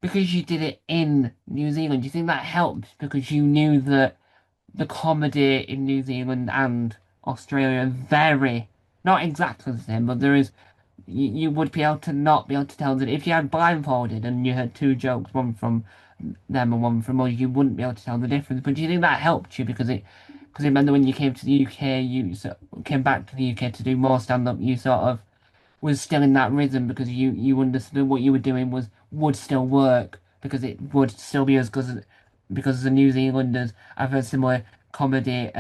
because you did it in New Zealand, do you think that helped because you knew that the comedy in New Zealand and Australia are very, not exactly the same, but there is you would be able to not be able to tell that if you had blindfolded and you had two jokes, one from them and one from us, you wouldn't be able to tell the difference. But do you think that helped you because it meant that when you came to the UK, came back to the UK to do more stand up, you sort of was still in that rhythm because you understood what you were doing would still work because it would still be as good as because the New Zealanders have a similar comedy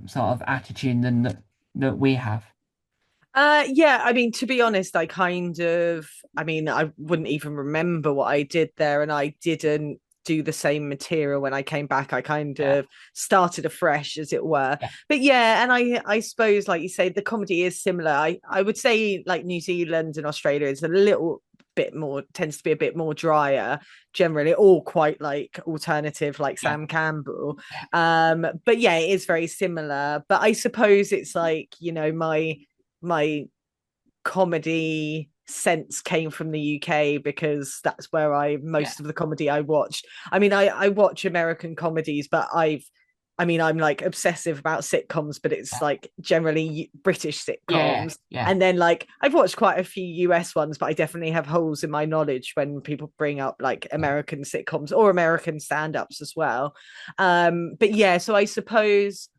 sort of attitude than that we have. Yeah, I mean, to be honest, I mean, I wouldn't even remember what I did there, and I didn't do the same material when I came back. I kind Yeah, of started afresh, as it were. yeah, But yeah, and I suppose, like you say, the comedy is similar. I would say like New Zealand and Australia is a little bit more tends to be a bit more drier generally, all quite like alternative like yeah, Sam Campbell. yeah, But yeah, it is very similar. But I suppose it's like, my comedy sense came from the UK because that's where I yeah, most of the comedy I watched. I mean, I watch American comedies, but I mean, I'm like obsessive about sitcoms, but it's yeah, like generally British yeah, sitcoms. yeah, And then like I've watched quite a few US ones, but I definitely have holes in my knowledge when people bring up like yeah, American sitcoms or American stand-ups as well. But yeah, so I suppose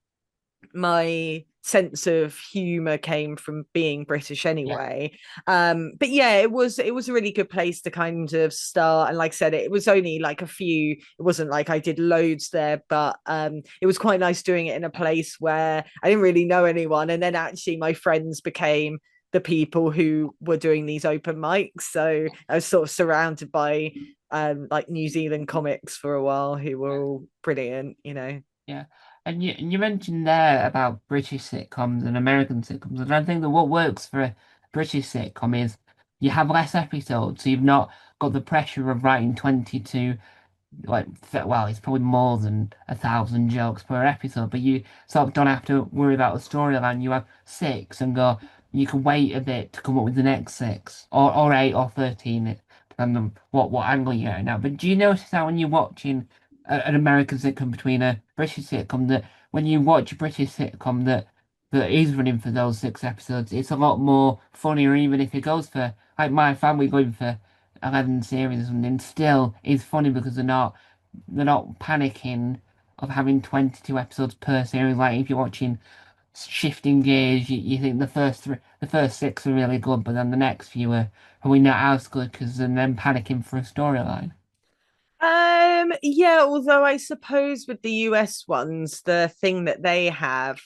my sense of humor came from being British yeah, anyway. But yeah, it was a really good place to kind of start. And like I said, it was only like a few, it wasn't like I did loads there, but it was quite nice doing it in a place where I didn't really know anyone. And then actually my friends became the people who were doing these open mics. So I was sort of surrounded by like New Zealand comics for a while who were all brilliant. yeah. And you mentioned there about British sitcoms and American sitcoms, and I think that what works for a British sitcom is you have less episodes, so you've not got the pressure of writing 22 like well, it's probably more than 1,000 jokes per episode, but you sort of don't have to worry about the storyline. You have six and go. You can wait a bit to come up with the next six, or eight, or 13, depending on what angle you're at now. But do you notice that when you're watching an American sitcom between a British sitcom, that when you watch a British sitcom that is running for those 6 episodes, it's a lot more funnier, even if it goes for like My Family going for 11 series or something, still is funny because they're not panicking of having 22 episodes per series. Like if you're watching Shifting Gears, you think the first six are really good, but then the next few are probably not as good because they're then panicking for a storyline. Yeah, although I suppose with the US ones, the thing that they have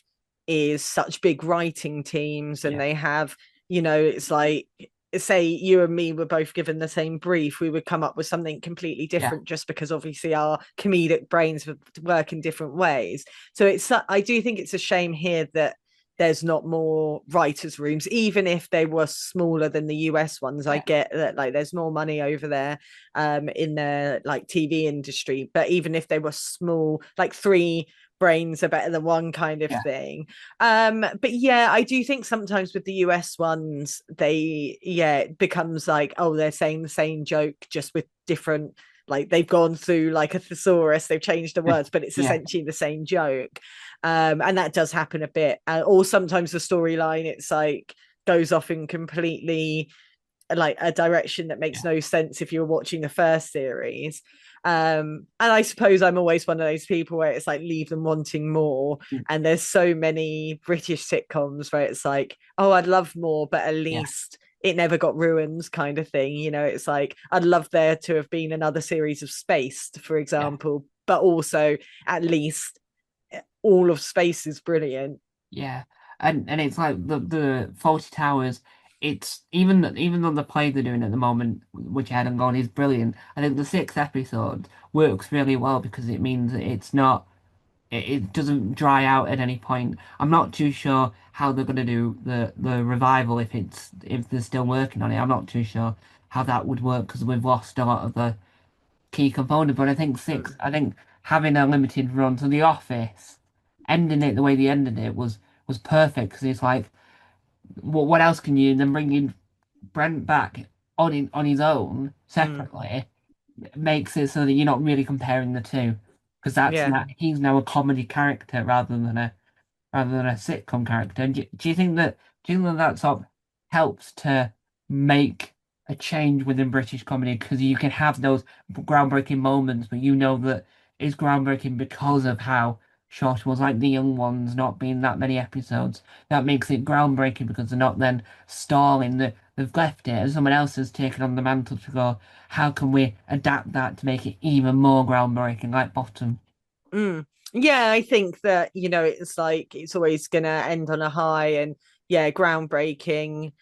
is such big writing teams, and Yeah, they have, it's like, say you and me were both given the same brief, we would come up with something completely yeah, different just because obviously our comedic brains would work in different ways. So I do think it's a shame here that there's not more writers' rooms, even if they were smaller than the US ones. I yeah, get that like there's more money over there in the like TV industry, but even if they were small, like three brains are better than one kind of yeah, thing. But yeah, I do think sometimes with the US ones, it becomes like, oh, they're saying the same joke just with different, like they've gone through like a thesaurus, they've changed the words, but it's yeah, essentially the same joke. And that does happen a bit. Or sometimes the storyline, it's like goes off in completely like a direction that makes yeah. no sense if you're watching the first series. And I suppose I'm always one of those people where it's like leave them wanting more. Mm, And there's so many British sitcoms where it's like, oh, I'd love more, but at yeah, least it never got ruined, kind of thing. It's like I'd love there to have been another series of Spaced, for yeah. example, but also at least all of Space is brilliant. Yeah, and it's like the Fawlty Towers. It's even though the play they're doing at the moment, which I hadn't gone, is brilliant. I think the sixth episode works really well because it means that it's not it doesn't dry out at any point. I'm not too sure how they're gonna do the revival if they're still working on it. I'm not too sure how that would work because we've lost a lot of the key component. But I think six, Mm. I think having a limited run to The Office, ending it the way they ended it was perfect because it's like, what else can you? And then bringing Brent back on his own Mm. separately makes it so that you're not really comparing the two because that's Yeah. not he's now a comedy character rather than a sitcom character. And do you think that sort of helps to make a change within British comedy because you can have those groundbreaking moments, but you know that it's groundbreaking because of how short it was, like the young ones not being that many episodes. That makes it groundbreaking because they're not then stalling. They've left it and someone else has taken on the mantle to go, how can we adapt that to make it even more groundbreaking, like Bottom? Mm. Yeah, I think that, it's like it's always gonna end on a high, and yeah, groundbreaking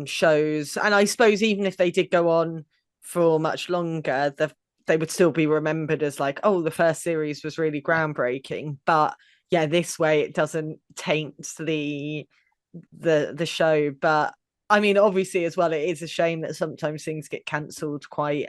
shows. And I suppose even if they did go on for much longer, they would still be remembered as like, oh, the first series was really Yeah, groundbreaking. But yeah, this way it doesn't taint the show. But I mean, obviously as well, it is a shame that sometimes things get cancelled quite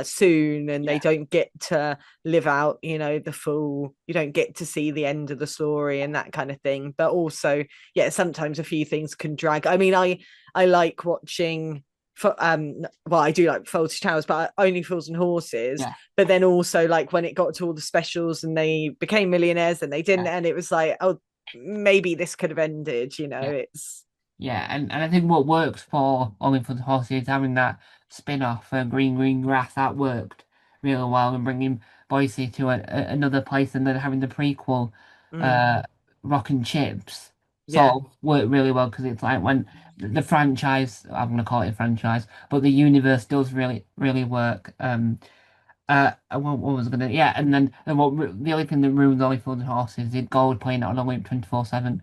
soon, and they yeah, don't get to live out, the full, you don't get to see the end of the story and that kind of thing. But also, yeah, sometimes a few things can drag. I mean, I like watching for well, I do like Fawlty Towers, but only Fools and Horses. yeah, But then also like when it got to all the specials and they became millionaires and they didn't, yeah. and it was like, oh, maybe this could have ended, Yeah. it's Yeah, and I think what works for Only for the Horses is having that spin-off for Green Grass that worked really well and bringing Boise to another place and then having the prequel mm, uh Rock and Chips yeah. sort of worked really well because it's like when the franchise, I'm gonna call it a franchise, but the universe does really work. What was I gonna? Yeah, and then the only thing that ruins Only for the Horses is Gold playing it on a loop 24/7.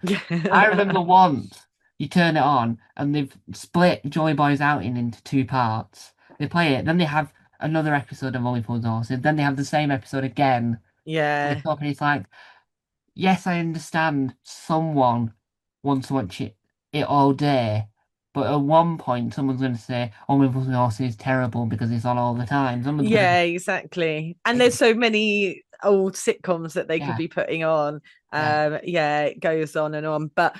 I remember once you turn it on and they've split Joy Boy's outing into two parts. They play it, then they have another episode of Only for the Horses, then they have the same episode again. They Yeah. talk and it's like, yes, I understand someone wants to watch it all day, but at one point someone's going to say Only for the Horses is terrible because it's on all the time. Someone's going to, Yeah, exactly. And there's so many old sitcoms that they could yeah, be putting on. yeah, Yeah, it goes on and on. But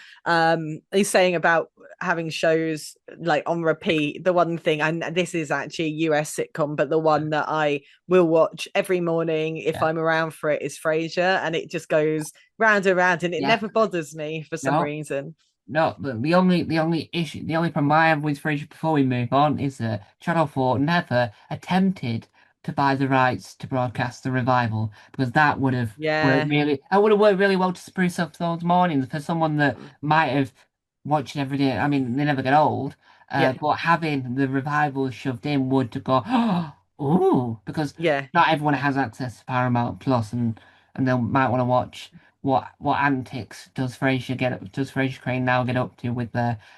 he's saying about having shows like on repeat. The one thing, and this is actually a US sitcom, but the one that I will watch every morning if yeah, I'm around for it is Frasier, and it just goes round and round, and it yeah. never bothers me for some No. reason. No, the only problem I have with Frasier before we move on is that Channel 4 never attempted to buy the rights to broadcast the revival because Yeah. that would have worked really well to spruce up those mornings for someone that might have watched it every day. I mean, they never get old, Yeah. but having the revival shoved in would to go, Ooh, because Yeah. not everyone has access to Paramount Plus, and they might want to watch what antics does Fraser Crane now get up to with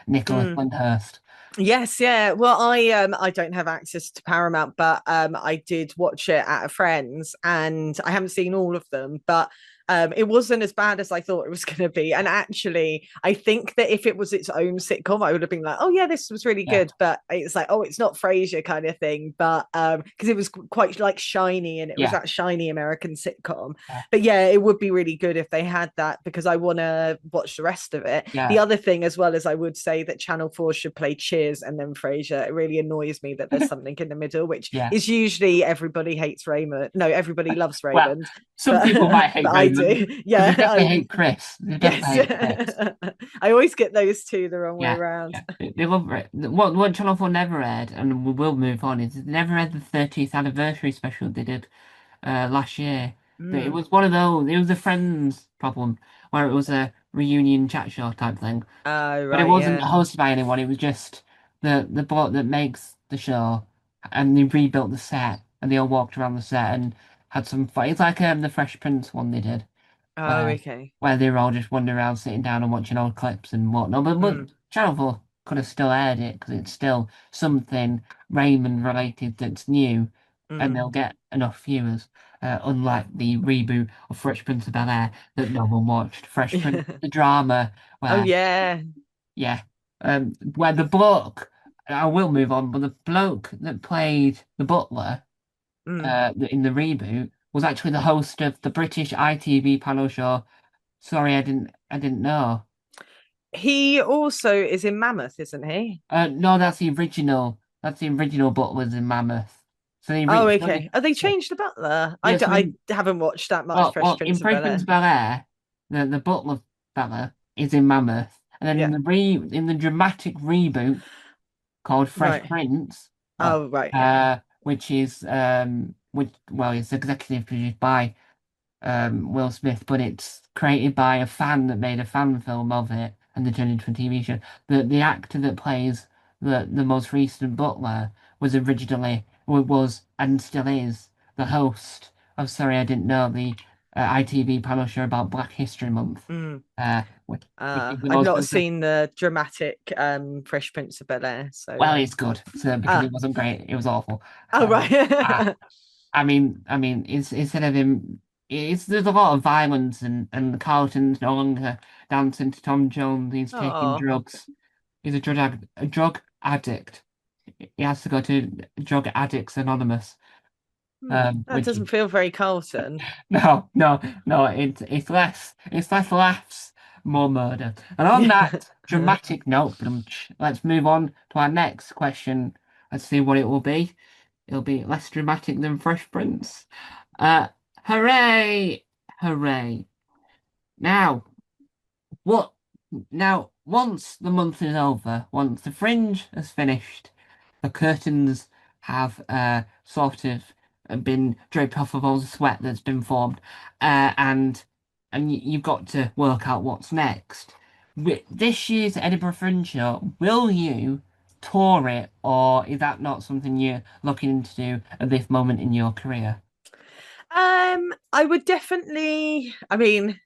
Nicholas Mm. Lyndhurst? Yes, yeah. Well, I don't have access to Paramount, but I did watch it at a friend's, and I haven't seen all of them, but it wasn't as bad as I thought it was going to be. And actually, I think that if it was its own sitcom, I would have been like, "Oh yeah, this was really Yeah, good." But it's like, "Oh, it's not Frasier kind of thing." But because it was quite like shiny, and it was yeah, that shiny American sitcom. yeah, But yeah, it would be really good if they had that because I want to watch the rest of it. The yeah, other thing, as well, as I would say that Channel 4 should play Cheers and then Frasier. It really annoys me that there's something in the middle, which yeah. is usually Everybody Hates Raymond. No, Everybody Loves Well, Raymond. some But people might hate but I Raymond do. because they Yeah. definitely hate Chris. They definitely Yes. hate Chris. I always get those two the wrong way Yeah, around. yeah. They love it. What Channel 4 never aired, and we will move on, is they never aired the 30th anniversary special they did last year. It Mm. was one of those. It was a Friends problem where it was a reunion chat show type thing, Oh, but it right. wasn't Yeah. hosted by anyone. It was just the bloke that makes the show, and they rebuilt the set, and they all walked around the set and had some fun. It's like the Fresh Prince one they did, Oh, where okay. they were all just wandering around, sitting down and watching old clips and whatnot. But Mm. Channel 4 could have still aired it because it's still something Raymond related that's new, and Mm. they'll get enough viewers. Unlike the reboot of Fresh Prince of Bel-Air that no one watched, Fresh Prince Yeah. the drama, Oh, where yeah. yeah, where the bloke, I will move on, but the bloke that played the butler Mm. in the reboot was actually the host of the British ITV panel show. Sorry, I didn't know. He also is in Mammoth, isn't he? No, that's the original. That's the original Butlers in Mammoth. So Oh, so okay. Are they changed the Butler? yeah, so I haven't watched that much Fresh in Prince of Fresh Bel Prince Air. of Bel-Air, the Butler fella is in Mammoth, and then Yeah. in the dramatic reboot called Fresh Right. Prince, Oh, right. Yeah. which it's executive produced by Will Smith, but it's created by a fan that made a fan film of it and they turned into a TV show. The actor that plays the most recent Butler was and still is the host of Sorry I Didn't Know, the ITV panel show about Black History Month. Mm. Which is the I've most not seen the dramatic well, Fresh Prince of Bel Air, so it's good. So because it ah, wasn't great, it was awful. oh Um, I, right. instead of him, there's a lot of violence and Carlton's no longer dancing to Tom Jones. He's taking Oh, drugs. He's a drug addict. He has to go to Drug Addicts Anonymous. that Which doesn't feel very Carlton. no. It's less laughs, more murder. And on that dramatic note, let's move on to our next question. Let's see what it will be. It'll be less dramatic than Fresh Prince. Uh, hooray! Hooray! Now, what? Now, once the month is over, once the fringe has finished, the curtains have sort of been draped off of all the sweat that's been formed, and you've got to work out what's next. With this year's Edinburgh Fringe Show, will you tour it, or is that not something you're looking to do at this moment in your career? I would definitely. I mean,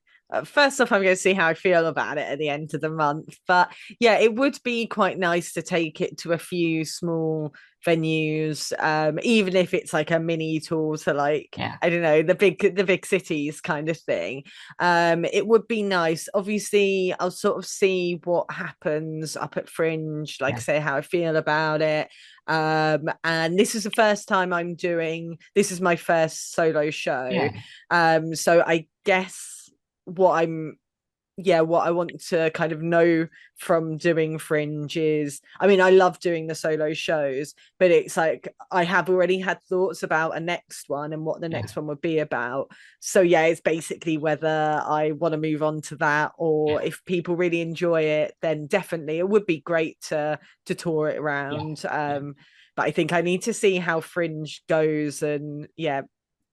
first off, I'm going to see how I feel about it at the end of the month. But yeah, it would be quite nice to take it to a few small venues, even if it's like a mini tour to like Yeah, I don't know the big cities kind of thing. It would be nice. Obviously, I'll sort of see what happens up at Fringe, like yeah, say how I feel about it. And this is the first time I'm doing this is my first solo show. yeah, So I guess what I'm what I want to kind of know from doing Fringe is I mean, I love doing the solo shows, but it's like I have already had thoughts about a next one and what the yeah, next one would be about. So yeah, it's basically whether I want to move on to that or yeah, if people really enjoy it, then definitely it would be great to tour it yeah, around. yeah. But I think I need to see how Fringe goes and yeah,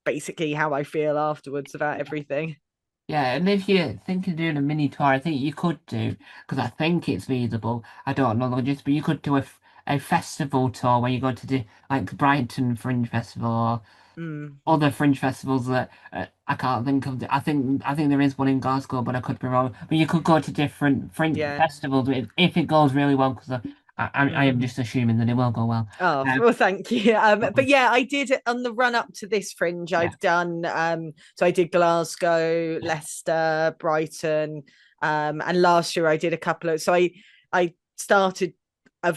basically how I feel afterwards about everything. Yeah, and if you think of doing a mini tour, I think you could do, because I think it's feasible. I don't know the logistics, but you could do a festival tour where you go to do like Brighton Fringe Festival or Mm, other fringe festivals that I can't think of. I think there is one in Glasgow, but I could be wrong. But you could go to different fringe yeah. festivals if it goes really well, because I am Mm. just assuming that it will go well. Oh, Um, well, thank you. but, But yeah, I did on the run up to this fringe. yeah, I've done so I did Glasgow, yeah, Leicester, Brighton, and last year I did a couple of. So I started a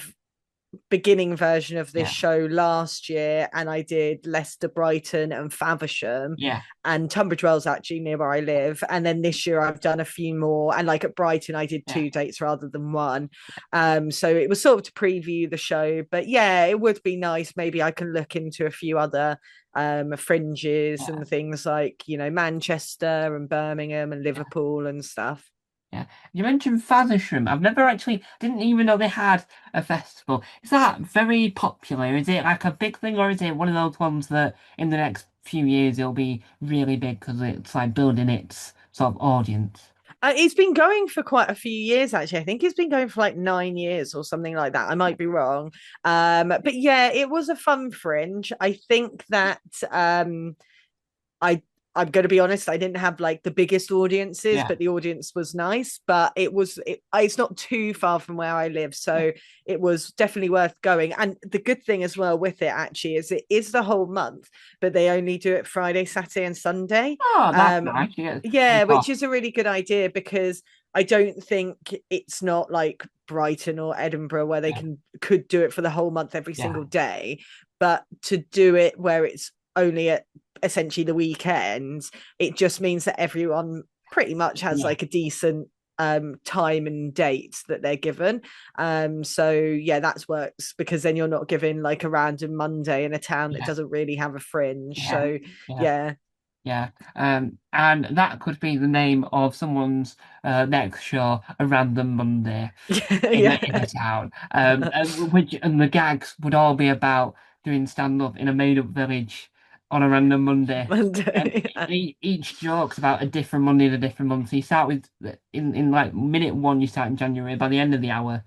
beginning version of this yeah, show last year, and I did Leicester, Brighton, and Faversham, yeah, and Tunbridge Wells actually near where I live. And then this year I've done a few more, and like at Brighton I did yeah, two dates rather than one. So it was sort of to preview the show, but yeah, it would be nice. Maybe I can look into a few other fringes yeah. and things like Manchester and Birmingham and Yeah. Liverpool and stuff. Yeah. You mentioned Faversham. I've never actually didn't even know they had a festival. Is that very popular? Is it like a big thing, or is it one of those ones that in the next few years it'll be really big because it's like building its sort of audience? It's been going for quite a few years, actually. I think it's been going for like 9 years or something like that. I Yeah. might be wrong. But yeah, it was a fun fringe. I think that I I'm going to be honest, I didn't have like the biggest audiences, Yeah. but the audience was nice. But it's not too far from where I live, Yeah. so it was definitely worth going. And the good thing as well with it actually is it is the whole month, but they only do it Friday, Saturday, and Sunday. Oh, that's Um, nice. Yeah. yeah, Take which off. is a really good idea because I don't think it's not like Brighton or Edinburgh where they Yeah. could do it for the whole month every Yeah. single day, but to do it where it's only at essentially the weekends, it just means that everyone pretty much has Yeah. like a decent time and date that they're given. So yeah, that's works because then you're not given like a random Monday in a town that Yeah. doesn't really have a fringe. Yeah. So Yeah. yeah. Yeah, and that could be the name of someone's next show, A Random Monday in Yeah. a town. And the gags would all be about doing stand up in a made up village on a random Monday. And Monday. each joke's about a different Monday in a different month. So you start with in like minute one, you start in January. By the end of the hour,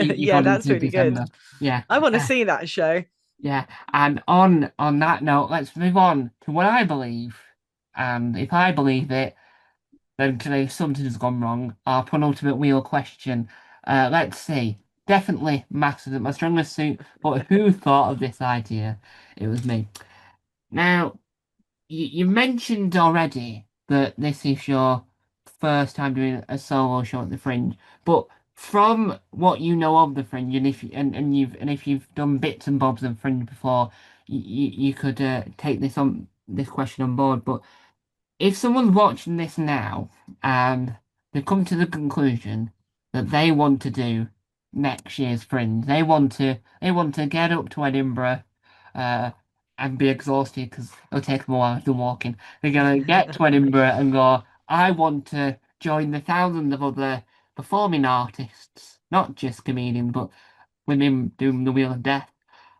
you've Yeah, gone that's into really good. December. Yeah, I want to see that show. yeah. And on that note, let's move on to what I believe. And if I believe it, then today something has gone wrong. Our penultimate wheel question. Let's see. Definitely maths isn't my strongest suit, but who thought of this idea? It was me. Now, you mentioned already that this is your first time doing a solo show at the Fringe, but from what you know of the Fringe, and if you've done bits and bobs of Fringe before, you could take this question on board. But if someone's watching this now and they've come to the conclusion that they want to do next year's Fringe, they want to get up to Edinburgh, uh, and be exhausted because it'll take them a while to walking. They're gonna get to Edinburgh and go, I want to join the thousands of other performing artists, not just comedians, but women doing the Wheel of Death.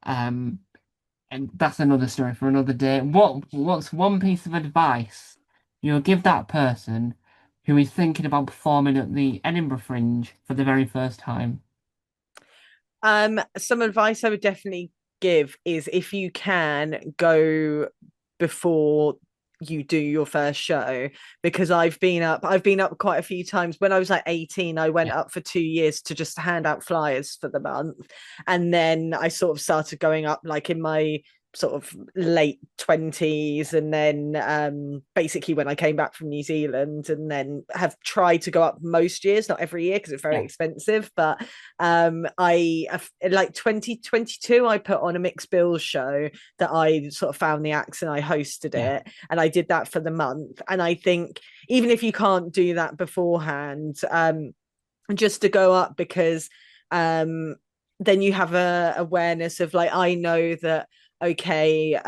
Um, and that's another story for another day. What's one piece of advice you'll give that person who is thinking about performing at the Edinburgh Fringe for the very first time? Some advice I would definitely give is if you can go before you do your first show because I've been up quite a few times. When I was like 18 I went Yeah, up for 2 years to just hand out flyers for the month, and then I sort of started going up like in my sort of late 20s, and then basically when I came back from New Zealand, and then have tried to go up most years, not every year because it's very yeah, expensive, but I like 2022 I put on a mixed bills show that I sort of found the acts and I hosted yeah, it, and I did that for the month. And I think even if you can't do that beforehand, just to go up because um then you have a awareness of like, I know that okay,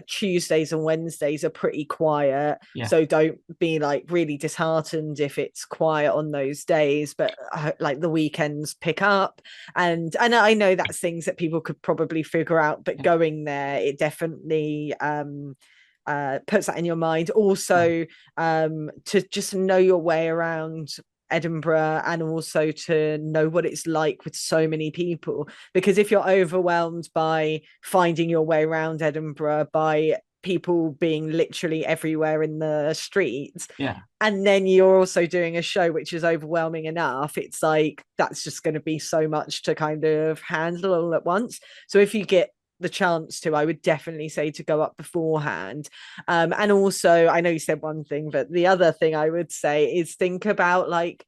Tuesdays and Wednesdays are pretty quiet, yeah, so don't be like really disheartened if it's quiet on those days, but like the weekends pick up. And I know that's things that people could probably figure out, but yeah, going there it definitely puts that in your mind yeah, also, to just know your way around Edinburgh and also to know what it's like with so many people. Because if you're overwhelmed by finding your way around Edinburgh, by people being literally everywhere in the streets, Yeah. and then you're also doing a show which is overwhelming enough, it's like that's just going to be so much to kind of handle all at once. So if you get the chance to, I would definitely say to go up beforehand. And also, I know you said one thing, but the other thing I would say is think about like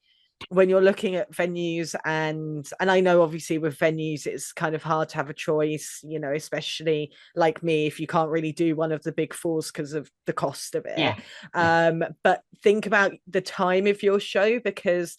when you're looking at venues, and I know obviously with venues it's kind of hard to have a choice, you know, especially like me if you can't really do one of the big fours because of the cost of Yeah. it. Yeah. But think about the time of your show, because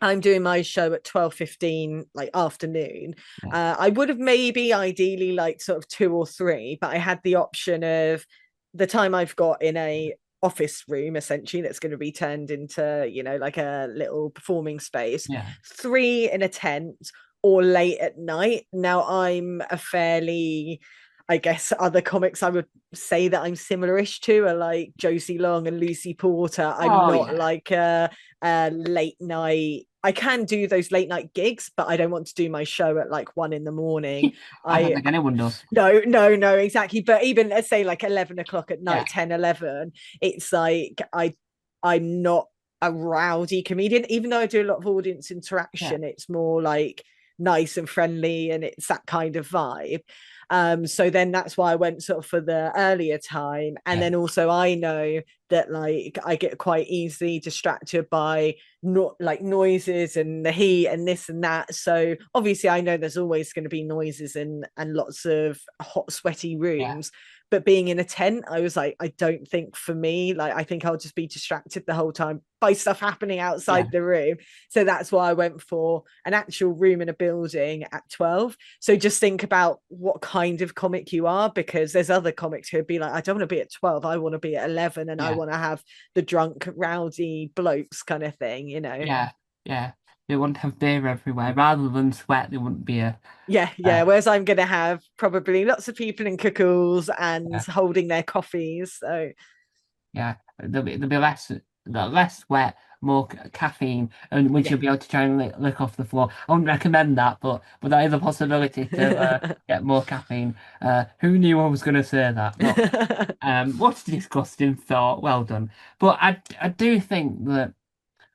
I'm doing my show at 12:15 like afternoon. Yeah. I would have maybe ideally like sort of 2 or 3, but I had the option of the time I've got in a office room essentially that's going to be turned into, you know, like a little performing space, Yeah. 3 in a tent, or late at night. Now I'm a fairly, I guess other comics I would say that I'm similar-ish to are like Josie Long and Lucy Porter. I'm Oh not yeah. like a late night. I can do those late night gigs, but I don't want to do my show at like 1 in the morning. I don't I think anyone does. no, exactly. But even let's say like 11 o'clock at Yeah. night, 10, 11, it's like I'm not a rowdy comedian, even though I do a lot of audience Yeah. interaction. It's more like nice and friendly, and it's that kind of vibe. So then that's why I went sort of for the earlier time. And Yeah. then also I know that like I get quite easily distracted by not like noises and the heat and this and that. So obviously I know there's always going to be noises and lots of hot, sweaty Yeah. rooms. But being in a tent, I was like, I don't think for me, like I think I'll just be distracted the whole time by stuff happening Yeah. outside the room. So that's why I went for an actual room in a building at 12. So just think about what kind of comic you are, because there's other comics who'd be like, I don't want to be at 12, I want to be at 11, and I Yeah. want to have the drunk, rowdy blokes kind of thing, you know? Yeah. Yeah. They wouldn't have beer everywhere. Rather than sweat, there wouldn't be a Yeah, uh, yeah. Whereas I'm going to have probably lots of people in cuckools and yeah. holding their coffees. So, Yeah. There'll be less sweat, more caffeine, and which yeah. you'll be able to try and lick off the floor. I wouldn't recommend that, but that is a possibility to get more caffeine. Who knew I was going to say that? But what a disgusting thought. Well done. But I do think that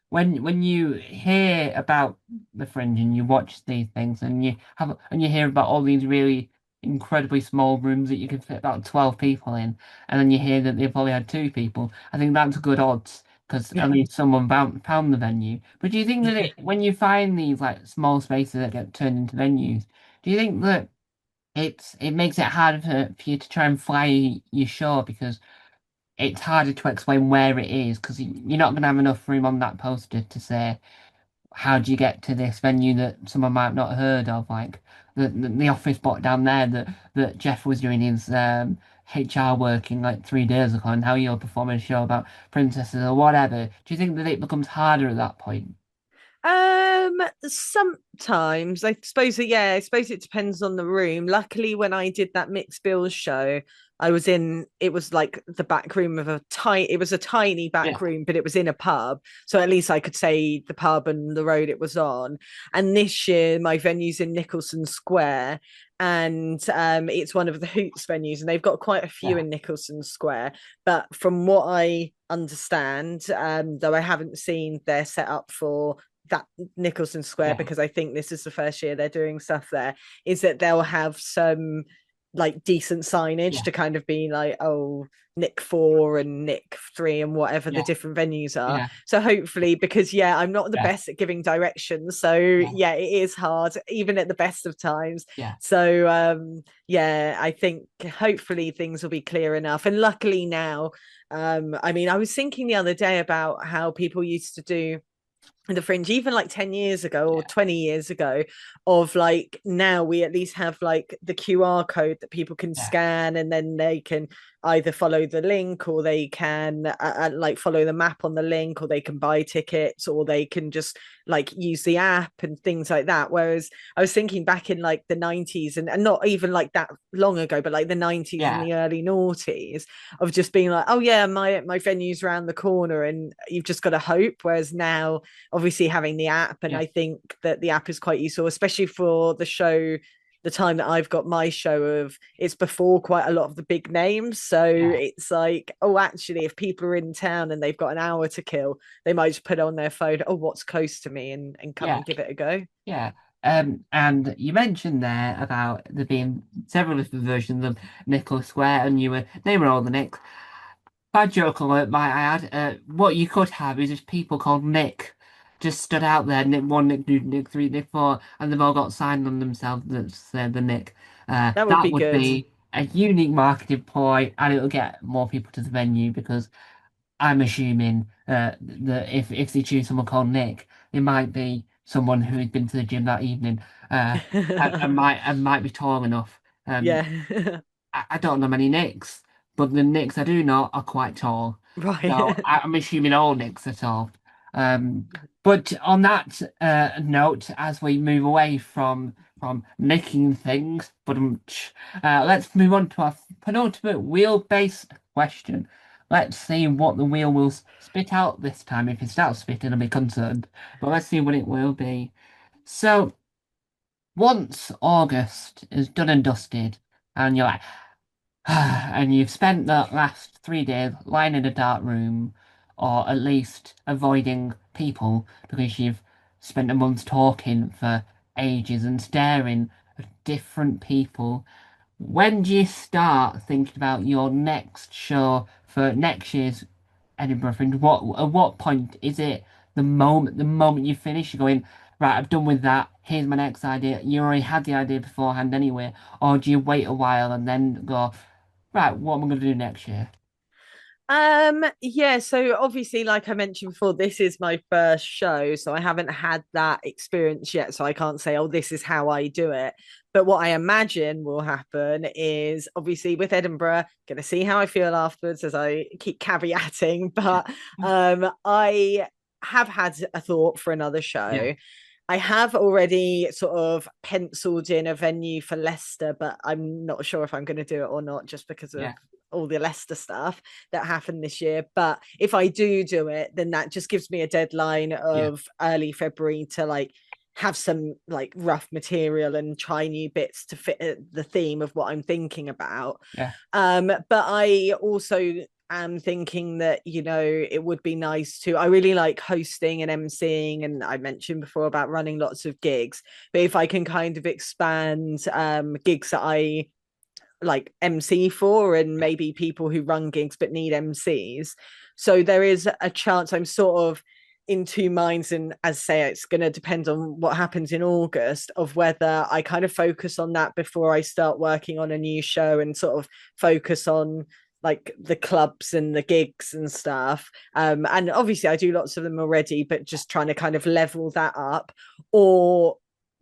when you hear about the fringe and you watch these things and you hear about all these really incredibly small rooms that you can fit about 12 people in, and then you hear that they've only had 2 people, I think that's good odds because Yeah. at least someone found the venue. But do you think that when you find these like small spaces that get turned into venues, do you think that it makes it harder for you to try and fly your show because it's harder to explain where it is because you're not going to have enough room on that poster to say how do you get to this venue that someone might not have heard of, like the office block down there that Jeff was doing his HR work in like 3 days ago, and how you're performing a show about princesses or whatever. Do you think that it becomes harder at that point? Sometimes I suppose that, yeah, I suppose it depends on the room. Luckily, when I did that mixed bills show, I was in, it was like the back room of it was a tiny Yeah, back room, but it was in a pub. So at least I could say the pub and the road it was on. And this year, my venue's in Nicholson Square, and it's one of the Hoots venues, and they've got quite a few yeah, in Nicholson Square. But from what I understand, though I haven't seen their setup for that Nicholson Square, yeah, because I think this is the first year they're doing stuff there, is that they'll have some like decent signage yeah, to kind of be like, oh, Nick 4 and Nick 3 and whatever the yeah, different venues are. yeah, So hopefully, because yeah, I'm not the yeah, best at giving directions. So yeah, yeah, it is hard, even at the best of times. yeah, So yeah, I think hopefully things will be clear enough. And luckily now, I mean, I was thinking the other day about how people used to do the fringe even like 10 years ago or yeah, 20 years ago, of like now we at least have like the QR code that people can yeah, scan, and then they can either follow the link, or they can like follow the map on the link, or they can buy tickets, or they can just like use the app and things like that. Whereas I was thinking back in like the 90s, and not even like that long ago, but like the 90s and Yeah, the early noughties, of just being like, oh yeah, my venue's around the corner, and you've just got to hope. Whereas now, obviously having the app, and yeah, I think that the app is quite useful, especially for the show, the time that I've got my show of, it's before quite a lot of the big names. So yeah, it's like, oh, actually, if people are in town and they've got an hour to kill, they might just put it on their phone, oh, what's close to me, and come yeah, and give it a go. yeah. And you mentioned there about there being several different versions of Nicholas Square, and they were all the Nicks. Bad joke alert, might I add. What you could have is just people called Nick just stood out there, Nick 1, Nick 2, Nick 3, Nick 4, and they've all got signed on themselves that say the Nick. That would That be would good. be a unique marketing ploy, and it'll get more people to the venue because I'm assuming that if they choose someone called Nick, it might be someone who had been to the gym that evening, uh, and might be tall enough. Um, Yeah. I don't know many Nicks, but the Nicks I do know are quite tall. So Right. I'm assuming all Nicks are tall. Um, but on that note, as we move away from nicking things, let's move on to our penultimate wheel-based question. Let's see what the wheel will spit out this time. If it starts spitting, I'll be concerned. But let's see what it will be. So, once August is done and dusted, and you're like, and you've spent the last 3 days lying in a dark room, or at least avoiding people because you've spent a month talking for ages and staring at different people. When do you start thinking about your next show for next year's Edinburgh Fringe? At what point is it the moment you finish, you're going, right, I'm done with that. Here's my next idea. You already had the idea beforehand anyway, or do you wait a while and then go, right, what am I going to do next year? Yeah, so obviously, like I mentioned before, this is my first show, so I haven't had that experience yet, so I can't say, oh, this is how I do it. But what I imagine will happen is, obviously, with Edinburgh, gonna see how I feel afterwards, as I keep caveating. But I have had a thought for another Yeah, show. I have already sort of penciled in a venue for Leicester, but I'm not sure if I'm going to do it or not, just because of yeah, all the Leicester stuff that happened this year. But if I do it, then that just gives me a deadline yeah, of early February to like have some like rough material and try new bits to fit the theme of what I'm thinking about. yeah, But I also am thinking that, it would be nice to, I really like hosting and emceeing, and I mentioned before about running lots of gigs, but if I can kind of expand gigs that I like MC for, and yeah, maybe people who run gigs but need MCs. So there is a chance I'm sort of in two minds, and as I say, it's going to depend on what happens in August, of whether I kind of focus on that before I start working on a new show, and sort of focus on like the clubs and the gigs and stuff. And obviously I do lots of them already, but just trying to kind of level that up. Or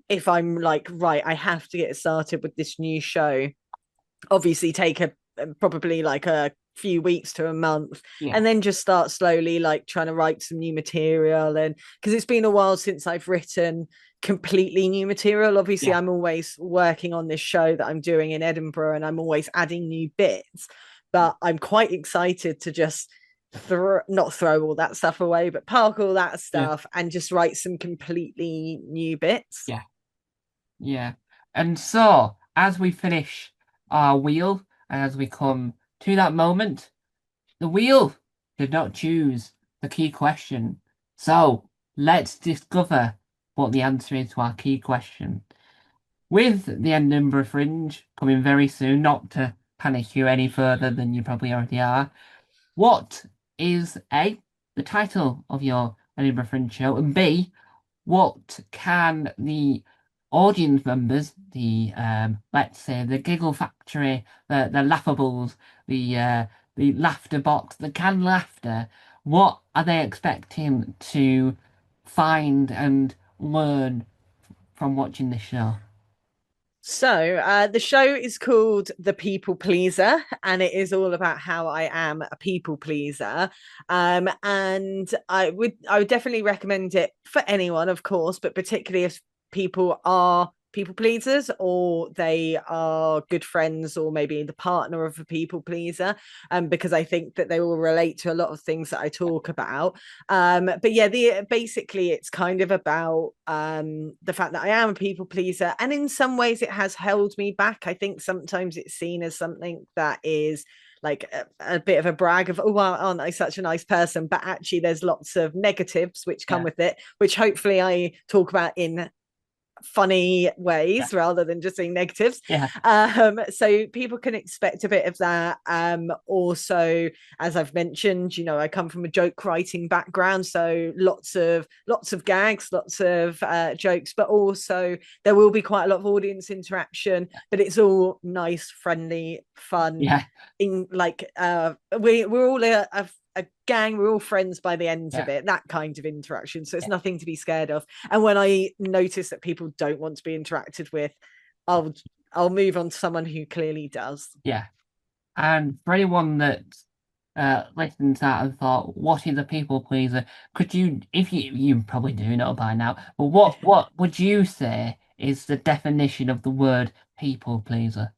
if I'm like, right, I have to get started with this new show, obviously take a probably like a few weeks to a month, yeah, and then just start slowly like trying to write some new material. And because it's been a while since I've written completely new material, obviously yeah, I'm always working on this show that I'm doing in Edinburgh, and I'm always adding new bits, but I'm quite excited to just not throw all that stuff away, but park all that yeah, stuff and just write some completely new bits. yeah, yeah. And so, as we finish our wheel, and as we come to that moment, the wheel did not choose the key question. So let's discover what the answer is to our key question. With the Edinburgh Fringe coming very soon, not to panic you any further than you probably already are, what is A, the title of your Edinburgh Fringe show, and B, what can the audience members, the let's say the Giggle Factory, the Laughables, the Laughter Box, the canned laughter, what are they expecting to find and learn from watching this show? The show is called The People Pleaser, and it is all about how I am a people pleaser. And I would definitely recommend it for anyone, of course, but particularly if people are people pleasers or they are good friends or maybe the partner of a people pleaser, because I think that they will relate to a lot of things that I talk about. But yeah, the basically it's kind of about the fact that I am a people pleaser, and in some ways it has held me back. I think sometimes it's seen as something that is like a bit of a brag of, oh, well, aren't I such a nice person? But actually, there's lots of negatives which come Yeah, with it, which hopefully I talk about in funny yeah, ways rather than just seeing negatives. yeah, So people can expect a bit of that. Also, as I've mentioned, I come from a joke writing background, so lots of gags, lots of jokes, but also there will be quite a lot of audience interaction. But it's all nice, friendly, fun. yeah, In like we're all a gang, we're all friends by the end of yeah, it, that kind of interaction, so it's yeah, nothing to be scared of. And when I notice that people don't want to be interacted with, i'll I'll move on to someone who clearly does. yeah. And for anyone that listened to that and thought, what is a people pleaser? Could you, if you probably do know by now, but what would you say is the definition of the word people pleaser?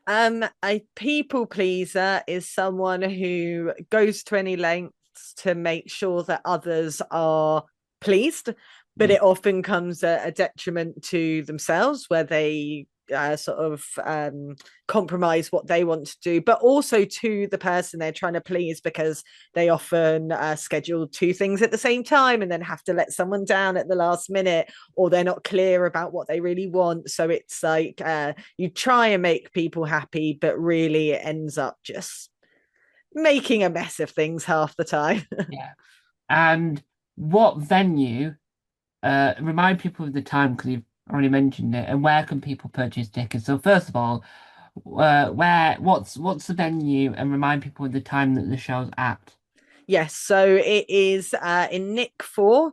A people pleaser is someone who goes to any lengths to make sure that others are pleased, but Mm, it often comes at a detriment to themselves, where they sort of compromise what they want to do, but also to the person they're trying to please, because they often schedule two things at the same time and then have to let someone down at the last minute, or they're not clear about what they really want. So it's like you try and make people happy, but really it ends up just making a mess of things half the time. yeah. And what venue, remind people of the time because you've already mentioned it, and where can people purchase tickets? So first of all, what's the venue, and remind people of the time that the show's at. Yes, so it is in Nick 4,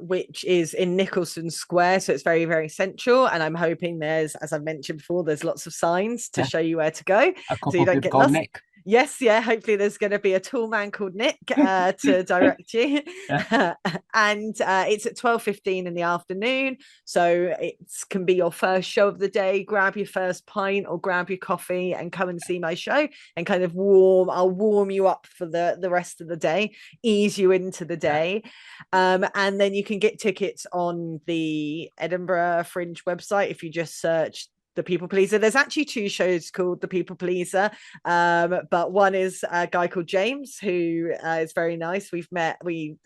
which is in Nicholson Square. So it's very, very central. And I'm hoping there's, as I've mentioned before, there's lots of signs to Yeah, show you where to go a so couple you of don't people get called lost. Nick. Yes, yeah, hopefully there's going to be a tall man called Nick to direct you. Yeah, And it's at 12:15 in the afternoon. So it can be your first show of the day. Grab your first pint or grab your coffee and come and see my show, and kind of I'll warm you up for the rest of the day, ease you into the yeah, day. And then you can get tickets on the Edinburgh Fringe website if you just search The People Pleaser. There's actually two shows called The People Pleaser, but one is a guy called James who is very nice. We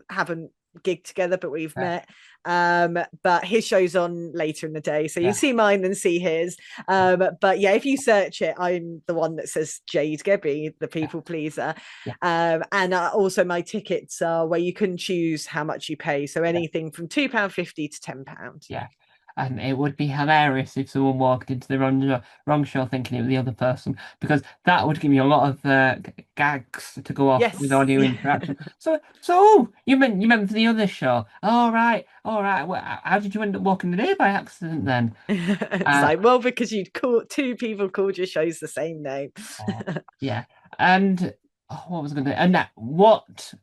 haven't gigged together, but we've yeah, met. But his show's on later in the day, so you yeah, see mine and see his. But yeah, if you search it, I'm the one that says Jade Gebbie, the yeah, people pleaser. yeah, And also my tickets are where you can choose how much you pay, so yeah, anything from £2.50 to £10. yeah. And it would be hilarious if someone walked into the wrong show thinking it was the other person, because that would give me a lot of gags to go off with Yes, audio yeah. interaction. So you meant for the other show? All right, all right. Well, how did you end up walking the day by accident then? It's Uh, like, well, because you'd call two people called your shows the same name. oh, yeah. And what was I going to? And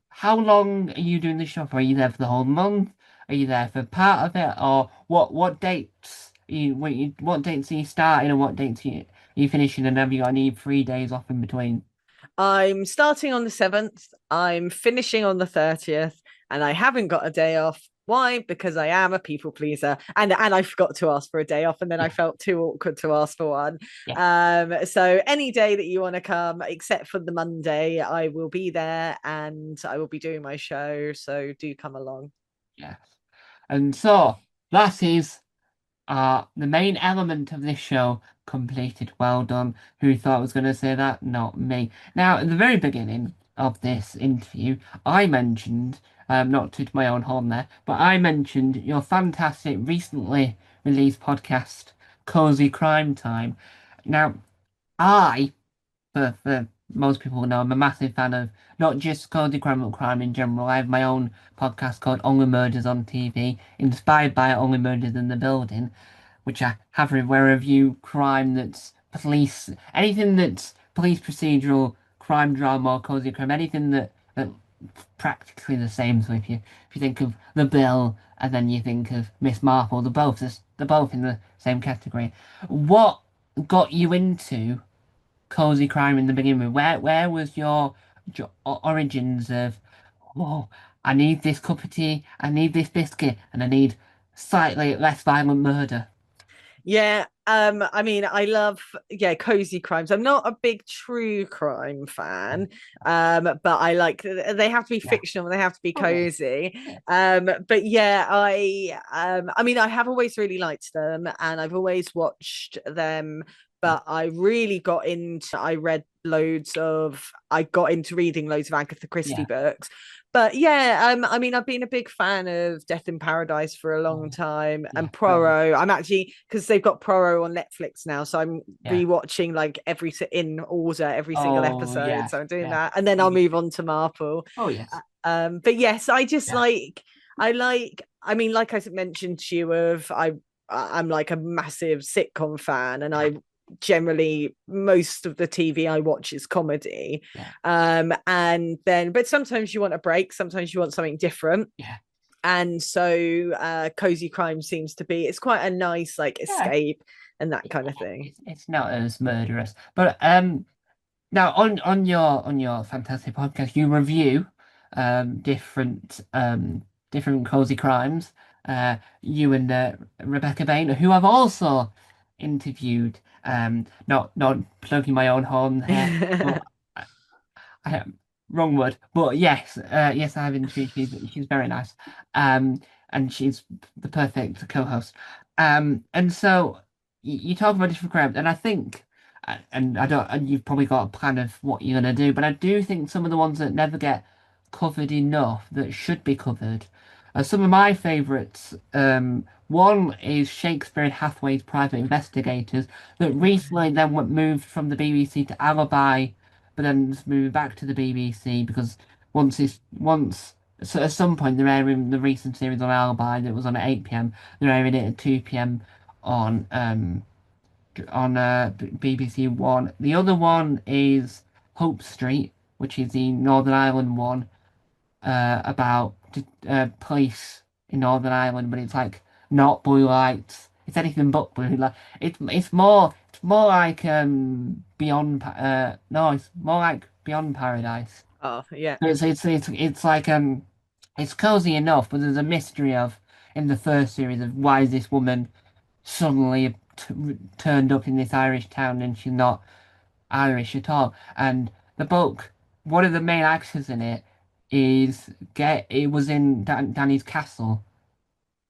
How long are you doing the show for? Are you there for the whole month? Are you there for part of it, or what dates? What dates are you starting, and what dates are you finishing? And have you got any 3 days off in between? I'm starting on the 7th, I'm finishing on the 30th, and I haven't got a day off. Why? Because I am a people pleaser, and I forgot to ask for a day off, and then I Yeah, felt too awkward to ask for one. yeah, So any day that you want to come, except for the Monday, I will be there and I will be doing my show. So do come along. yeah. And so that is the main element of this show completed. Well done. Who thought I was going to say that? Not me. Now, at the very beginning of this interview, I mentioned, not to my own horn there, but I mentioned your fantastic recently released podcast, Cozy Crime Time. Now, I, for most people know, I'm a massive fan of not just Cozy Crime, but crime in general. I have my own podcast called Only Murders on TV, inspired by Only Murders in the Building, which I have read, where review crime that's police, anything that's police procedural, crime drama, or cozy crime, anything that practically the same. So if you think of The Bill and then you think of Miss Marple, they're both in the same category. What got you into cozy crime in the beginning? Where was your origins of, oh, I need this cup of tea, I need this biscuit, and I need slightly less violent murder. Yeah, I mean, I love, yeah, cozy crimes. I'm not a big true crime fan, but I like, they have to be Yeah. fictional, they have to be Oh yeah. cozy. Yeah. But yeah, I mean, I have always really liked them, and I've always watched them. Yeah. But I really got into, I got into reading loads of Agatha Christie Yeah. books. But yeah, I mean, I've been a big fan of Death in Paradise for a long Oh, time, yeah. and Brilliant. Poirot. I'm actually, because they've got Poirot on Netflix now, so I'm Yeah. rewatching like in order every single Oh episode. yeah. So I'm doing Yeah. that, and then I'll move on to Marple. Oh yes. But yes, I just Yeah. like, I like. I mean, like I mentioned to you, I'm like a massive sitcom fan, and Yeah. I generally most of the TV I watch is comedy. Yeah. And then but sometimes you want a break, sometimes you want something different. Yeah. And so cozy crime seems to be, it's quite a nice like Yeah. escape and that Yeah. kind of thing. It's not as murderous, but now on your fantastic podcast, you review different different cozy crimes. You and Rebecca Bain, who I've also interviewed. Not plugging my own horn here, but I, wrong word. But yes, yes, I have interviewed. She's very nice. Um, and she's the perfect co-host. And so you talk about different crimes, and I think, and I don't, and you've probably got a plan of what you're gonna do, but I do think some of the ones that never get covered enough that should be covered are some of my favourites. One is Shakespeare and Hathaway's Private Investigators that recently then moved from the BBC to Alibi, but then it's moving back to the BBC because once so at some point they're airing the recent series on Alibi that was on at 8 p.m. They're airing it at 2 p.m. on BBC One. The other one is Hope Street, which is the Northern Ireland one, about police in Northern Ireland, but it's like not blue lights. It's anything but blue light. It's more like Beyond no, it's more like Beyond Paradise. Oh yeah. It's like it's cozy enough, but there's a mystery of in the first series of why is this woman suddenly turned up in this Irish town and she's not Irish at all. And the book, one of the main actors in it is get it was in Danny's Castle.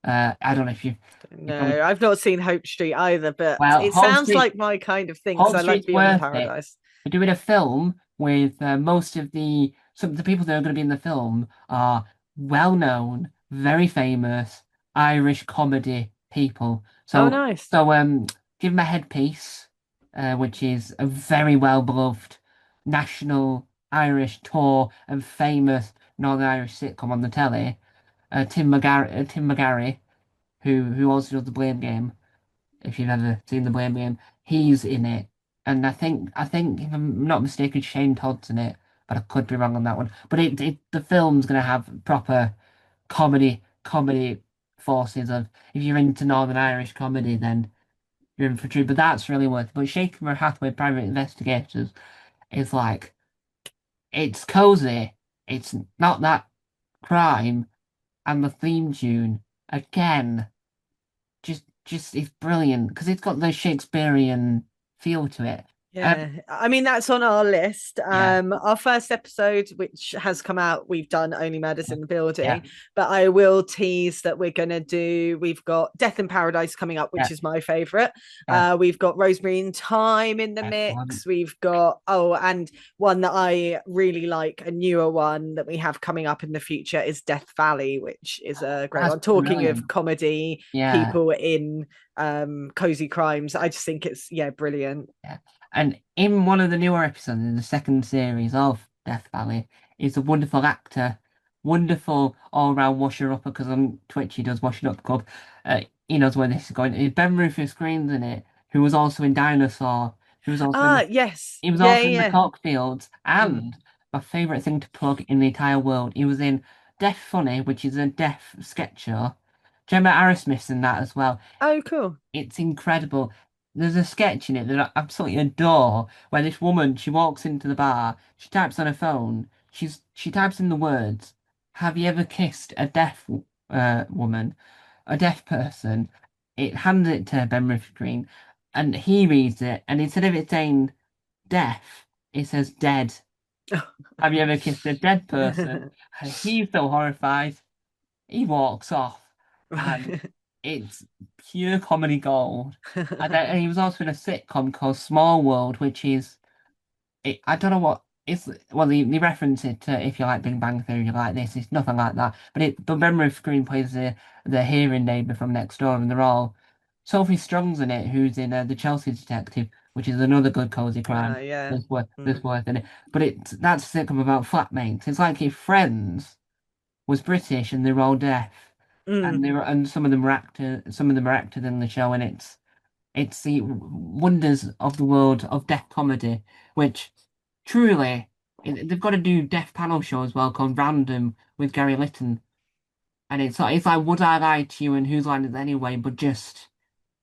I don't know if you probably No, I've not seen Hope Street either, but well it sounds like my kind of thing because Hope I like Street's Beyond worth it. Paradise. They're doing a film with most of the some of the people that are going to be in the film are well known, very famous Irish comedy people. Oh nice. So give them a headpiece, which is a very well beloved national Irish tour and famous Northern Irish sitcom on the telly. Tim McGarry, who also does the Blame Game if you've ever seen the Blame Game, he's in it. And I think if I'm not mistaken, Shane Todd's in it, but I could be wrong on that one. But the film's gonna have proper comedy forces of if you're into Northern Irish comedy, then you're in for a treat. But that's really worth it. But Shakespeare Hathaway Private Investigators is like it's cozy, it's not that crime, and the theme tune again just it's brilliant because it's got the Shakespearean feel to it. Yeah, I mean that's on our list. Yeah, Our first episode, which has come out, we've done Only Murders yeah, in the yeah, Building, but I will tease that we're gonna do. We've got Death in Paradise coming up, which yeah, is my favorite. yeah. We've got Rosemary in Time in the Excellent. mix. We've got and one that I really like, a newer one that we have coming up in the future is Death Valley, which is a great That's one. Talking of brilliant. comedy, Yeah, people in cozy crimes, I just think it's brilliant. yeah. And in one of the newer episodes in the second series of Death Valley is a wonderful actor, wonderful all-round washer-upper because on Twitch he does Washing Up Club. he knows where this is going. It's Ben Rufus Green's in it, who was also in Dinosaur, who was also in Ah, yes. he was Yeah, also in the yeah. Cockfields, Mm. and my favourite thing to plug in the entire world, he was in Deaf Funny, which is a deaf sketch show. Gemma Arrowsmith's in that as well. Oh, cool. It's incredible. There's a sketch in it that I absolutely adore, where this woman she walks into the bar, she types on her phone, she types in the words, "Have you ever kissed a deaf woman, a deaf person?" It hands it to Ben Rifkin Green, and he reads it, and instead of it saying deaf, it says dead. Have you ever kissed a dead person? And he's so horrified. He walks off, and it's pure comedy gold. And he was also in a sitcom called Small World, which is I don't know what it's. Well, they reference it to if you like Big Bang Theory, like this. It's nothing like that. But memory screen plays the hearing neighbour from next door, and they're all Sophie Strong's in it, who's in the Chelsea Detective, which is another good cozy crime. Yeah. There's Mm. worth in it. But that's a sitcom about flatmates. It's like if Friends was British and they were all deaf, and Mm. some of them were acted in the show, and it's the wonders of the world of deaf comedy, which truly they've got to do deaf panel show as well called Random with Gary Litton, and it's like Would I Lie to You and Whose Line Is It Anyway, but just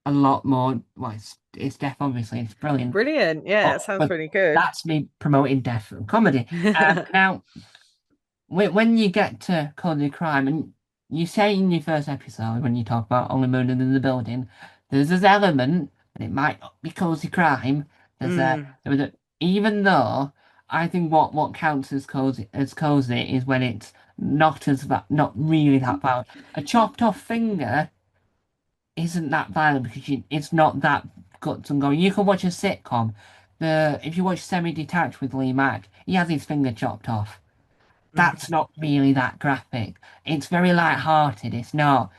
a lot more. Well, it's deaf, obviously, it's brilliant. Brilliant. Yeah, it sounds But really good. that's me promoting deaf comedy. Now when you get to comedy crime, and you say in your first episode when you talk about Only Murdered in the Building, there's this element, and it might not be cozy crime. Mm. There was a, even though I think what counts as cozy is when it's not really that violent. A chopped off finger isn't that violent because it's not that guts and going. You can watch a sitcom. If you watch Semi-Detached with Lee Mack, he has his finger chopped off. Mm. That's not really that graphic. It's very light-hearted. It's not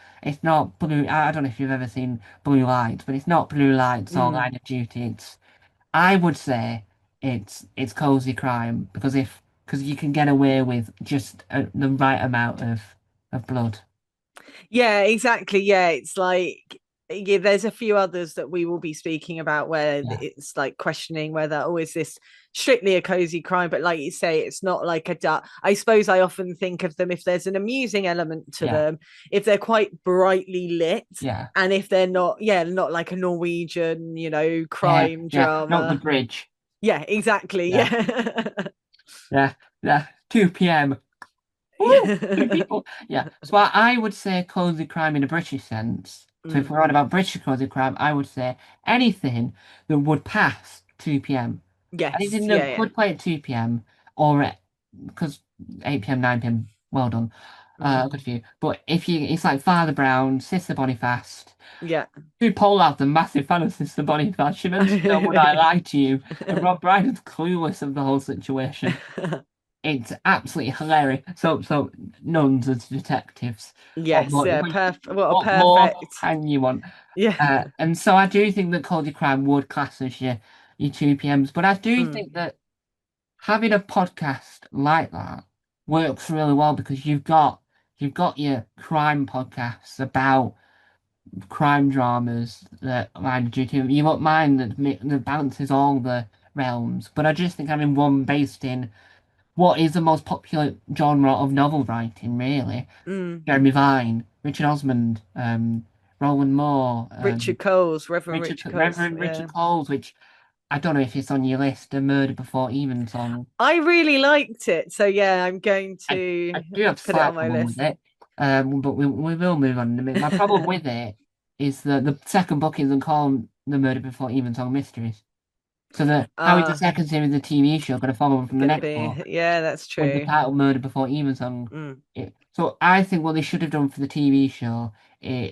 blue. I don't know if you've ever seen Blue Lights, but it's not Blue Lights or Mm. Line of Duty. I would say it's cozy crime because you can get away with just the right amount of blood. Yeah, exactly. Yeah, it's like yeah, there's a few others that we will be speaking about where Yeah, it's like questioning whether, oh, is this strictly a cozy crime? But like you say, it's not like a I suppose I often think of them if there's an amusing element to yeah, them, if they're quite brightly lit, yeah, and if they're not, yeah, not like a Norwegian, yeah, crime yeah. Not the drama. bridge. Yeah, exactly. Yeah, Yeah. yeah, yeah. 2 p.m. Woo! Two Yeah. people. Yeah. So I would say cozy crime in a British sense. So if Mm. we're on about British cozy crime, I would say anything that would pass 2 p.m. Yes. Anything Yeah. that Yeah. could play at 2 p.m. or because 8 p.m., 9 p.m. Well done. Mm. Good for you. But if it's like Father Brown, Sister Boniface. Yeah. Drew Pollard's a massive fan of Sister Boniface. She mentioned on Would I Lie to You, and Rob Brydon's clueless of the whole situation. It's absolutely hilarious. So nuns as detectives. What Yes, more? yeah, perfect. What a What more perfect. can you want? Yeah. And so I do think that Cody Crime would class as your 2 p.m.s, but I do Mm, think that having a podcast like that works really well because you've got your crime podcasts about crime dramas that Line of Duty. You won't mind that balances all the realms, but I just think having one based in what is the most popular genre of novel writing, really. mm. Jeremy Vine, Richard Osmond, Roland Moore, Richard Coles, Reverend Richard Coles. Reverend Richard Yeah. Coles, which I don't know if it's on your list, A Murder Before Evensong. I really liked it. So yeah, I'm going I to do have a put it slight on my problem with list. it, but we will move on in a minute. My problem with it is that the second book isn't called The Murder Before Evensong Mysteries. So how is the Ah, second series of the TV show going to follow on from the gonna next be. book? Yeah, that's With the true. title Murder Before Evensong. Mm, So I think what they should have done for the TV show,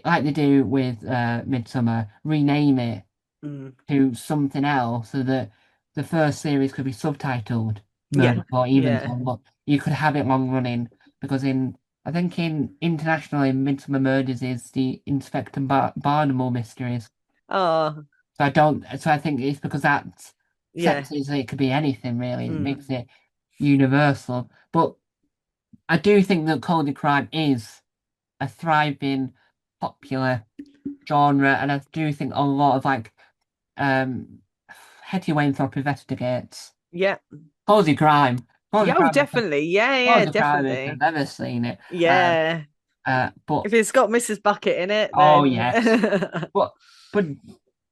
like they do with Midsummer, rename it mm. to something else so that the first series could be subtitled Yeah, Murder Before yeah. Evensong, but you could have it long running because I think in internationally Midsummer Murders is the Inspector Barnable mysteries. Oh, So I think it's because that yeah. sets it so it could be anything really. It Mm. makes it universal. But I do think that Comedy Crime is a thriving, popular. genre, and I do think a lot of like um Hetty Wainthorpe investigates Yeah. cozy crime. Cozy Yeah, oh, crime, definitely. Yeah, yeah, cozy crime if I've definitely. ever seen it. Yeah. But If it's got Mrs. Bucket in it, oh then yes, but but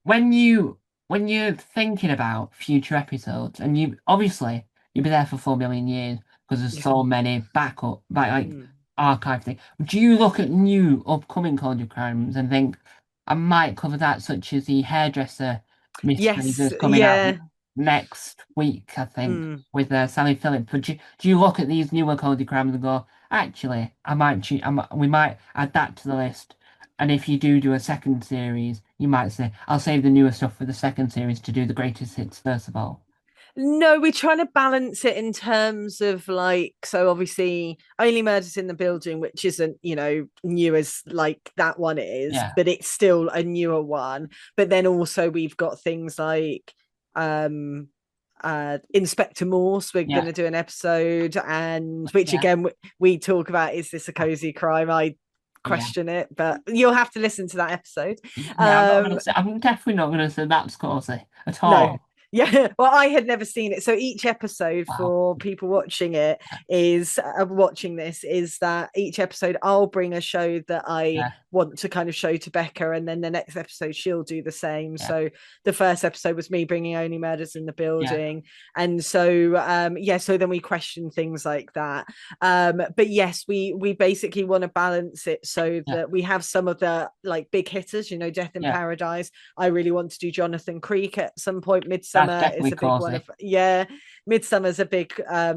when you're thinking about future episodes, and you obviously you'll be there for 4 million years because there's yeah. so many backup, like Mm. archive things. Do you look at new upcoming Code crimes and think I might cover that, such as the hairdresser mysteries Yes, that's coming out yeah. next week, I think, Mm. with Sally Phillips. But do you look at these newer Code crimes and go, actually, we might add that to the list. And if you do a second series, you might say, I'll save the newer stuff for the second series to do the greatest hits first of all. No, we're trying to balance it in terms of like, so obviously only murders in the building, which isn't, new as like that one is, Yeah, but it's still a newer one. But then also we've got things like um Inspector Morse, we're going yeah, to do an episode, and which yeah, again we talk about, is this a cozy crime? I yeah. question it, but you'll have to listen to that episode. Yeah, um I'm definitely not gonna say that's cozy at no. all. Yeah, well, I had never seen it. So each episode, Wow. for people watching it, is watching this, is that each episode I'll bring a show that I Yeah, want to kind of show to Becca, and then the next episode she'll do the same. yeah, So the first episode was me bringing Only Murders in the yeah, Building, and so yeah, so then we question things like that. But yes, we basically want to balance it so yeah, that we have some of the like big hitters, Death in yeah. Paradise. I really want to do Jonathan Creek at some point. That's Midsummer is definitely a big one of, cozy. yeah. Midsummer's a big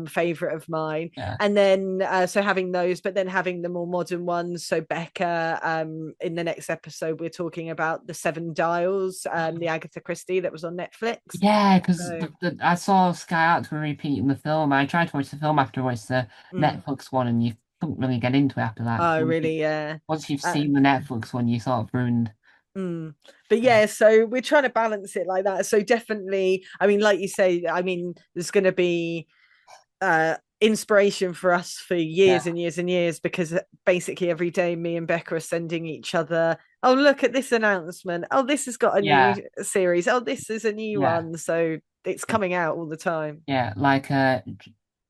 favorite of mine. Yeah. And then so having those, but then having the more modern ones. So Becca, in the next episode, we're talking about the Seven Dials, the Agatha Christie that was on Netflix. Yeah, because So I saw Sky Arts were repeating the film. I tried to watch the film after I watched the mm, Netflix one, and you couldn't really get into it after that. oh really, yeah. Once you've uh, seen the Netflix one, you sort of ruined. But yeah, so we're trying to balance it like that. So definitely, I mean, like you say, I mean, there's going to be inspiration for us for Yeah, years and years and years, because basically every day me and Becca are sending each other, oh, look at this announcement, oh, this has got a new yeah, series, oh, this is a new yeah, one. So it's coming out all the time. yeah. Like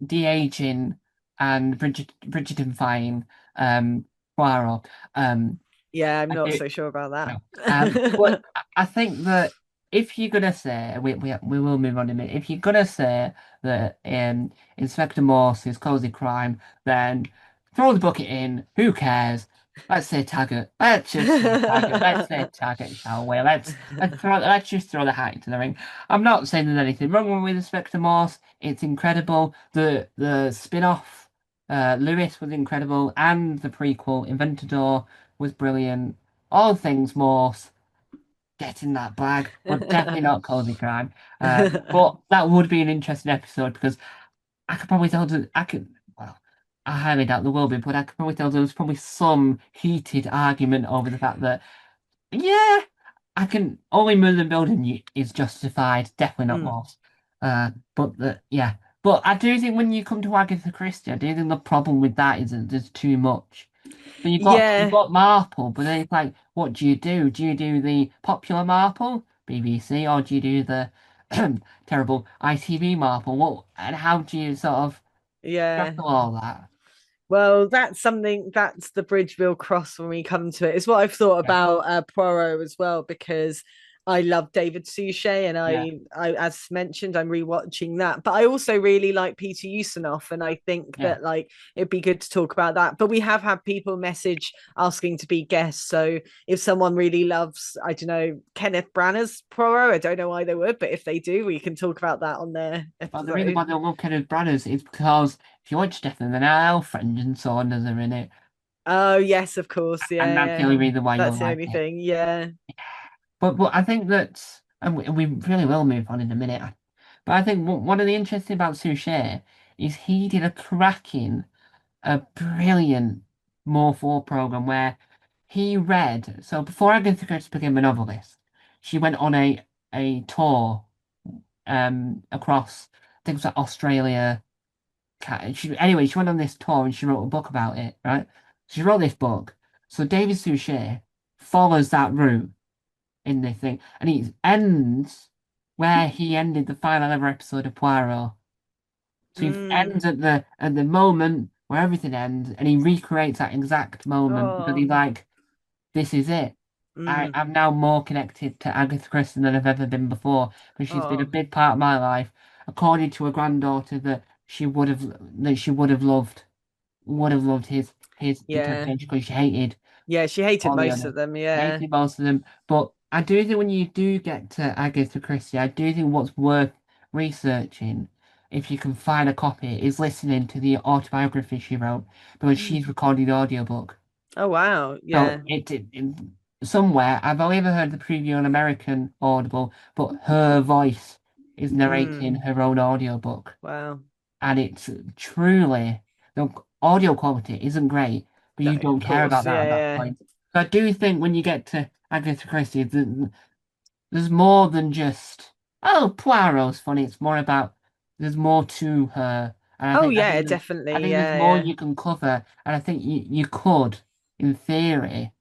de-aging and Bridgerton Fine, Poirot. Yeah, I'm I not do. so sure about No. But that. I think that if you're gonna say we will move on in a minute. If you're gonna say that Inspector Morse is cozy crime, then throw the bucket in. Who cares? Let's say Taggart. Let's just say Taggart. Let's say Taggart, shall we? Let's just throw the hat into the ring. I'm not saying there's anything wrong with Inspector Morse. It's incredible. The spin-off, Lewis was incredible, and the prequel, Inventador, was brilliant. All things Morse, get in that bag, but definitely not cozy crime. But that would be an interesting episode because I could probably tell that well, I highly doubt there will be, but I could probably tell there's probably some heated argument over the fact that, yeah, I can only move the building is justified, definitely not Mm. Morse. Yeah. But I do think when you come to Agatha Christie, I do think the problem with that is that there's too much. So you've Yeah, got Marple, but then it's like, what do you do? Do you do the popular Marple, BBC, or do you do the terrible ITV Marple? And how do you sort of yeah. juggle all that? Well, that's the bridge we'll cross when we come to it. It's what I've thought Yeah, about Poirot as well, because I love David Suchet, and yeah, as mentioned, I'm rewatching that. But I also really like Peter Ustinov, and I think yeah. that like it'd be good to talk about that. But we have had people message asking to be guests. So if someone really loves, I don't know, Kenneth Branagh's Poirot, I don't know why they would, but if they do, we can talk about that on their Well, the reason episode. why they love Kenneth Branagh is because if you watch Death and the Alfred and Saunders are in it, Oh yes, of course, and yeah, that's the yeah. only reason why you'll That's the like only it. thing, yeah. But I think that, and we really will move on in a minute. But I think one of the interesting about Suchet is he did a brilliant More For program where he read. So before Agatha Christie became a novelist, she went on a tour across things like Australia. Anyway, she went on this tour and she wrote a book about it, right? She wrote this book. So David Suchet follows that route in this thing, and it ends where he ended the final ever episode of Poirot. So he Mm. ends at the moment where everything ends, and he recreates that exact moment because Oh. he's like, "This is it. Mm. I'm now more connected to Agatha Christie than I've ever been before, because she's been a Oh. big part of my life." According to a granddaughter that she would have loved his Yeah. interpretation because she hated Yeah, she hated all the most others. of them. She Yeah. hated most of them. But I do think when you do get to Agatha Christie, I do think what's worth researching, if you can find a copy, is listening to the autobiography she wrote because Mm. she's recorded the audiobook. Oh wow. So Yeah. somewhere I've only ever heard the preview on American Audible, but her voice is narrating Mm. her own audiobook, Wow. and it's truly the audio quality isn't great, but No, you don't of care about course. that Yeah, at that yeah. point. So I do think when you get to Agatha Christie, there's more than just oh Poirot's funny. It's more about there's more to her, and Oh I yeah, think I definitely. think there's Yeah, more yeah. you can cover, and I think you could, in theory,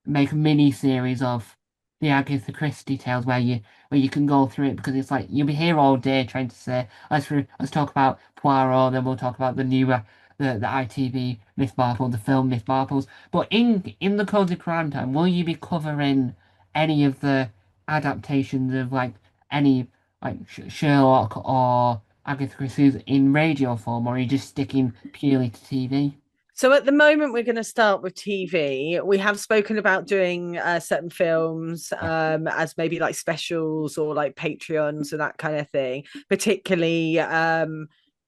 make a mini series of the Agatha Christie tales where you can go through it because it's like you'll be here all day trying to say let's talk about Poirot, then we'll talk about the new the ITV Miss Marple, the film Miss Marples. But in the Cozy Crime Time, will you be covering any of the adaptations of like any like Sherlock or Agatha Christie's in radio form, or are you just sticking purely to TV? So at the moment, we're going to start with TV. We have spoken about doing certain films Yeah, as maybe like specials or like Patreons and that kind of thing. Particularly,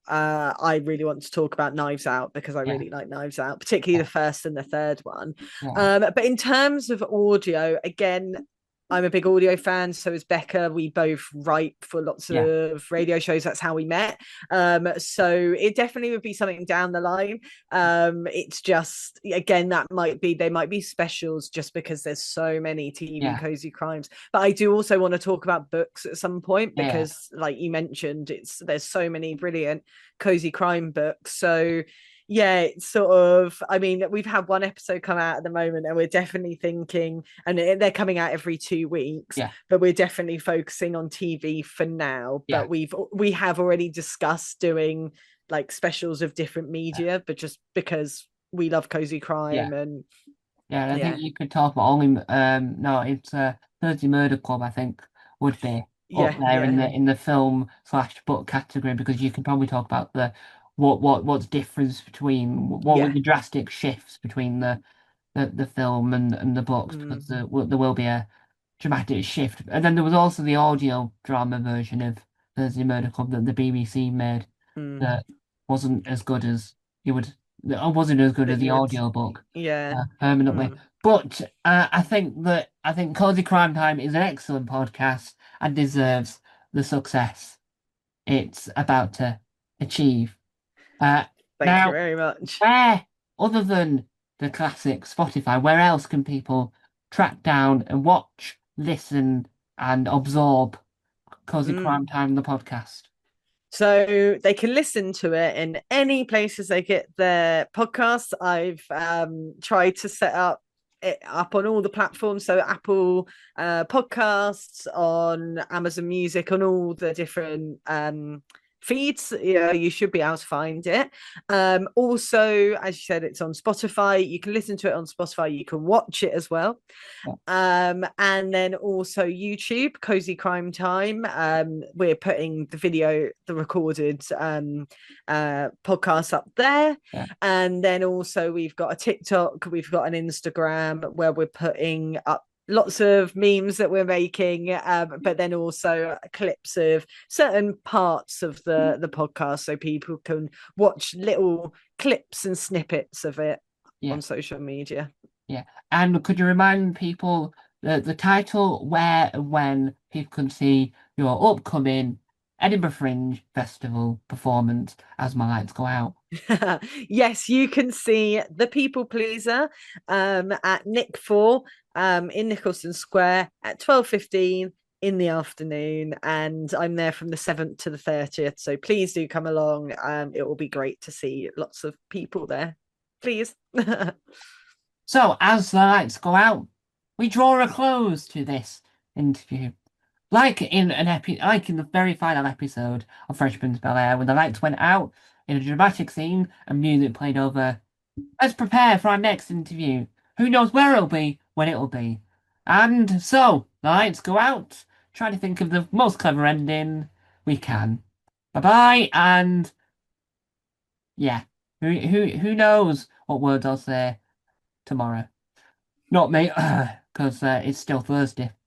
I really want to talk about Knives Out because I yeah, really like Knives Out, particularly yeah, the first and the third one. yeah, But in terms of audio, again, I'm a big audio fan, so is Becca. We both write for lots yeah, of radio shows. That's how we met. So it definitely would be something down the line. It's just again that might be they might be specials just because there's so many TV yeah, cozy crimes. But I do also want to talk about books at some point yeah. because, like you mentioned, it's there's so many brilliant cozy crime books. So yeah, it's sort of, I mean, we've had one episode come out at the moment and we're definitely thinking, and they're coming out every 2 weeks, Yeah, but we're definitely focusing on TV for now. yeah, But we have already discussed doing like specials of different yeah, media, but just because we love cozy yeah, crime and yeah. And I think yeah, you could talk about only no, it's Thursday Murder Club. I think would be up yeah, there yeah, in the film slash book category because you can probably talk about the what's difference between what were yeah. the drastic shifts between the film and the books because Mm, there will be a dramatic shift. And then there was also the audio drama version of Thursday Murder Club that the BBC made mm, that wasn't as good as you would that wasn't as good that as the you would, audio book yeah. permanently. Mm. But I think Cozy Crime Time is an excellent podcast and deserves the success it's about to achieve. Uh, Thank you now, very much. where other than the classic Spotify, where else can people track down and watch, listen, and absorb Cozy Mm. Crime Time, the podcast? So they can listen to it in any places they get their podcasts. I've tried to set up it up on all the platforms. So Apple podcasts, on Amazon Music, on all the different feeds. Yeah, you should be able to find it. Also, as you said, it's on Spotify. You can listen to it on Spotify. You can watch it as well. Yeah, And then also YouTube, Cozy Crime Time. We're putting the video, the recorded podcast up there. yeah, And then also we've got a TikTok, we've got an Instagram where we're putting up lots of memes that we're making, but then also clips of certain parts of the podcast so people can watch little clips and snippets of it yeah, on social media. yeah. And could you remind people the title, where and when people can see your upcoming Edinburgh Fringe Festival performance as my lights go out? Yes, you can see The People Pleaser at Nick 4 in Nicholson Square at 12:15 in the afternoon. And I'm there from the 7th to the 30th. So please do come along. It will be great to see lots of people there. Please. So as the lights go out, we draw a close to this interview. Like in the very final episode of Fresh Prince of Bel-Air, when the lights went out in a dramatic scene and music played over. Let's prepare for our next interview. Who knows where it'll be, when it'll be. And so, the lights go out. Try to think of the most clever ending we can. Bye bye, and yeah, who knows what words I'll say tomorrow? Not me, because it's still Thursday.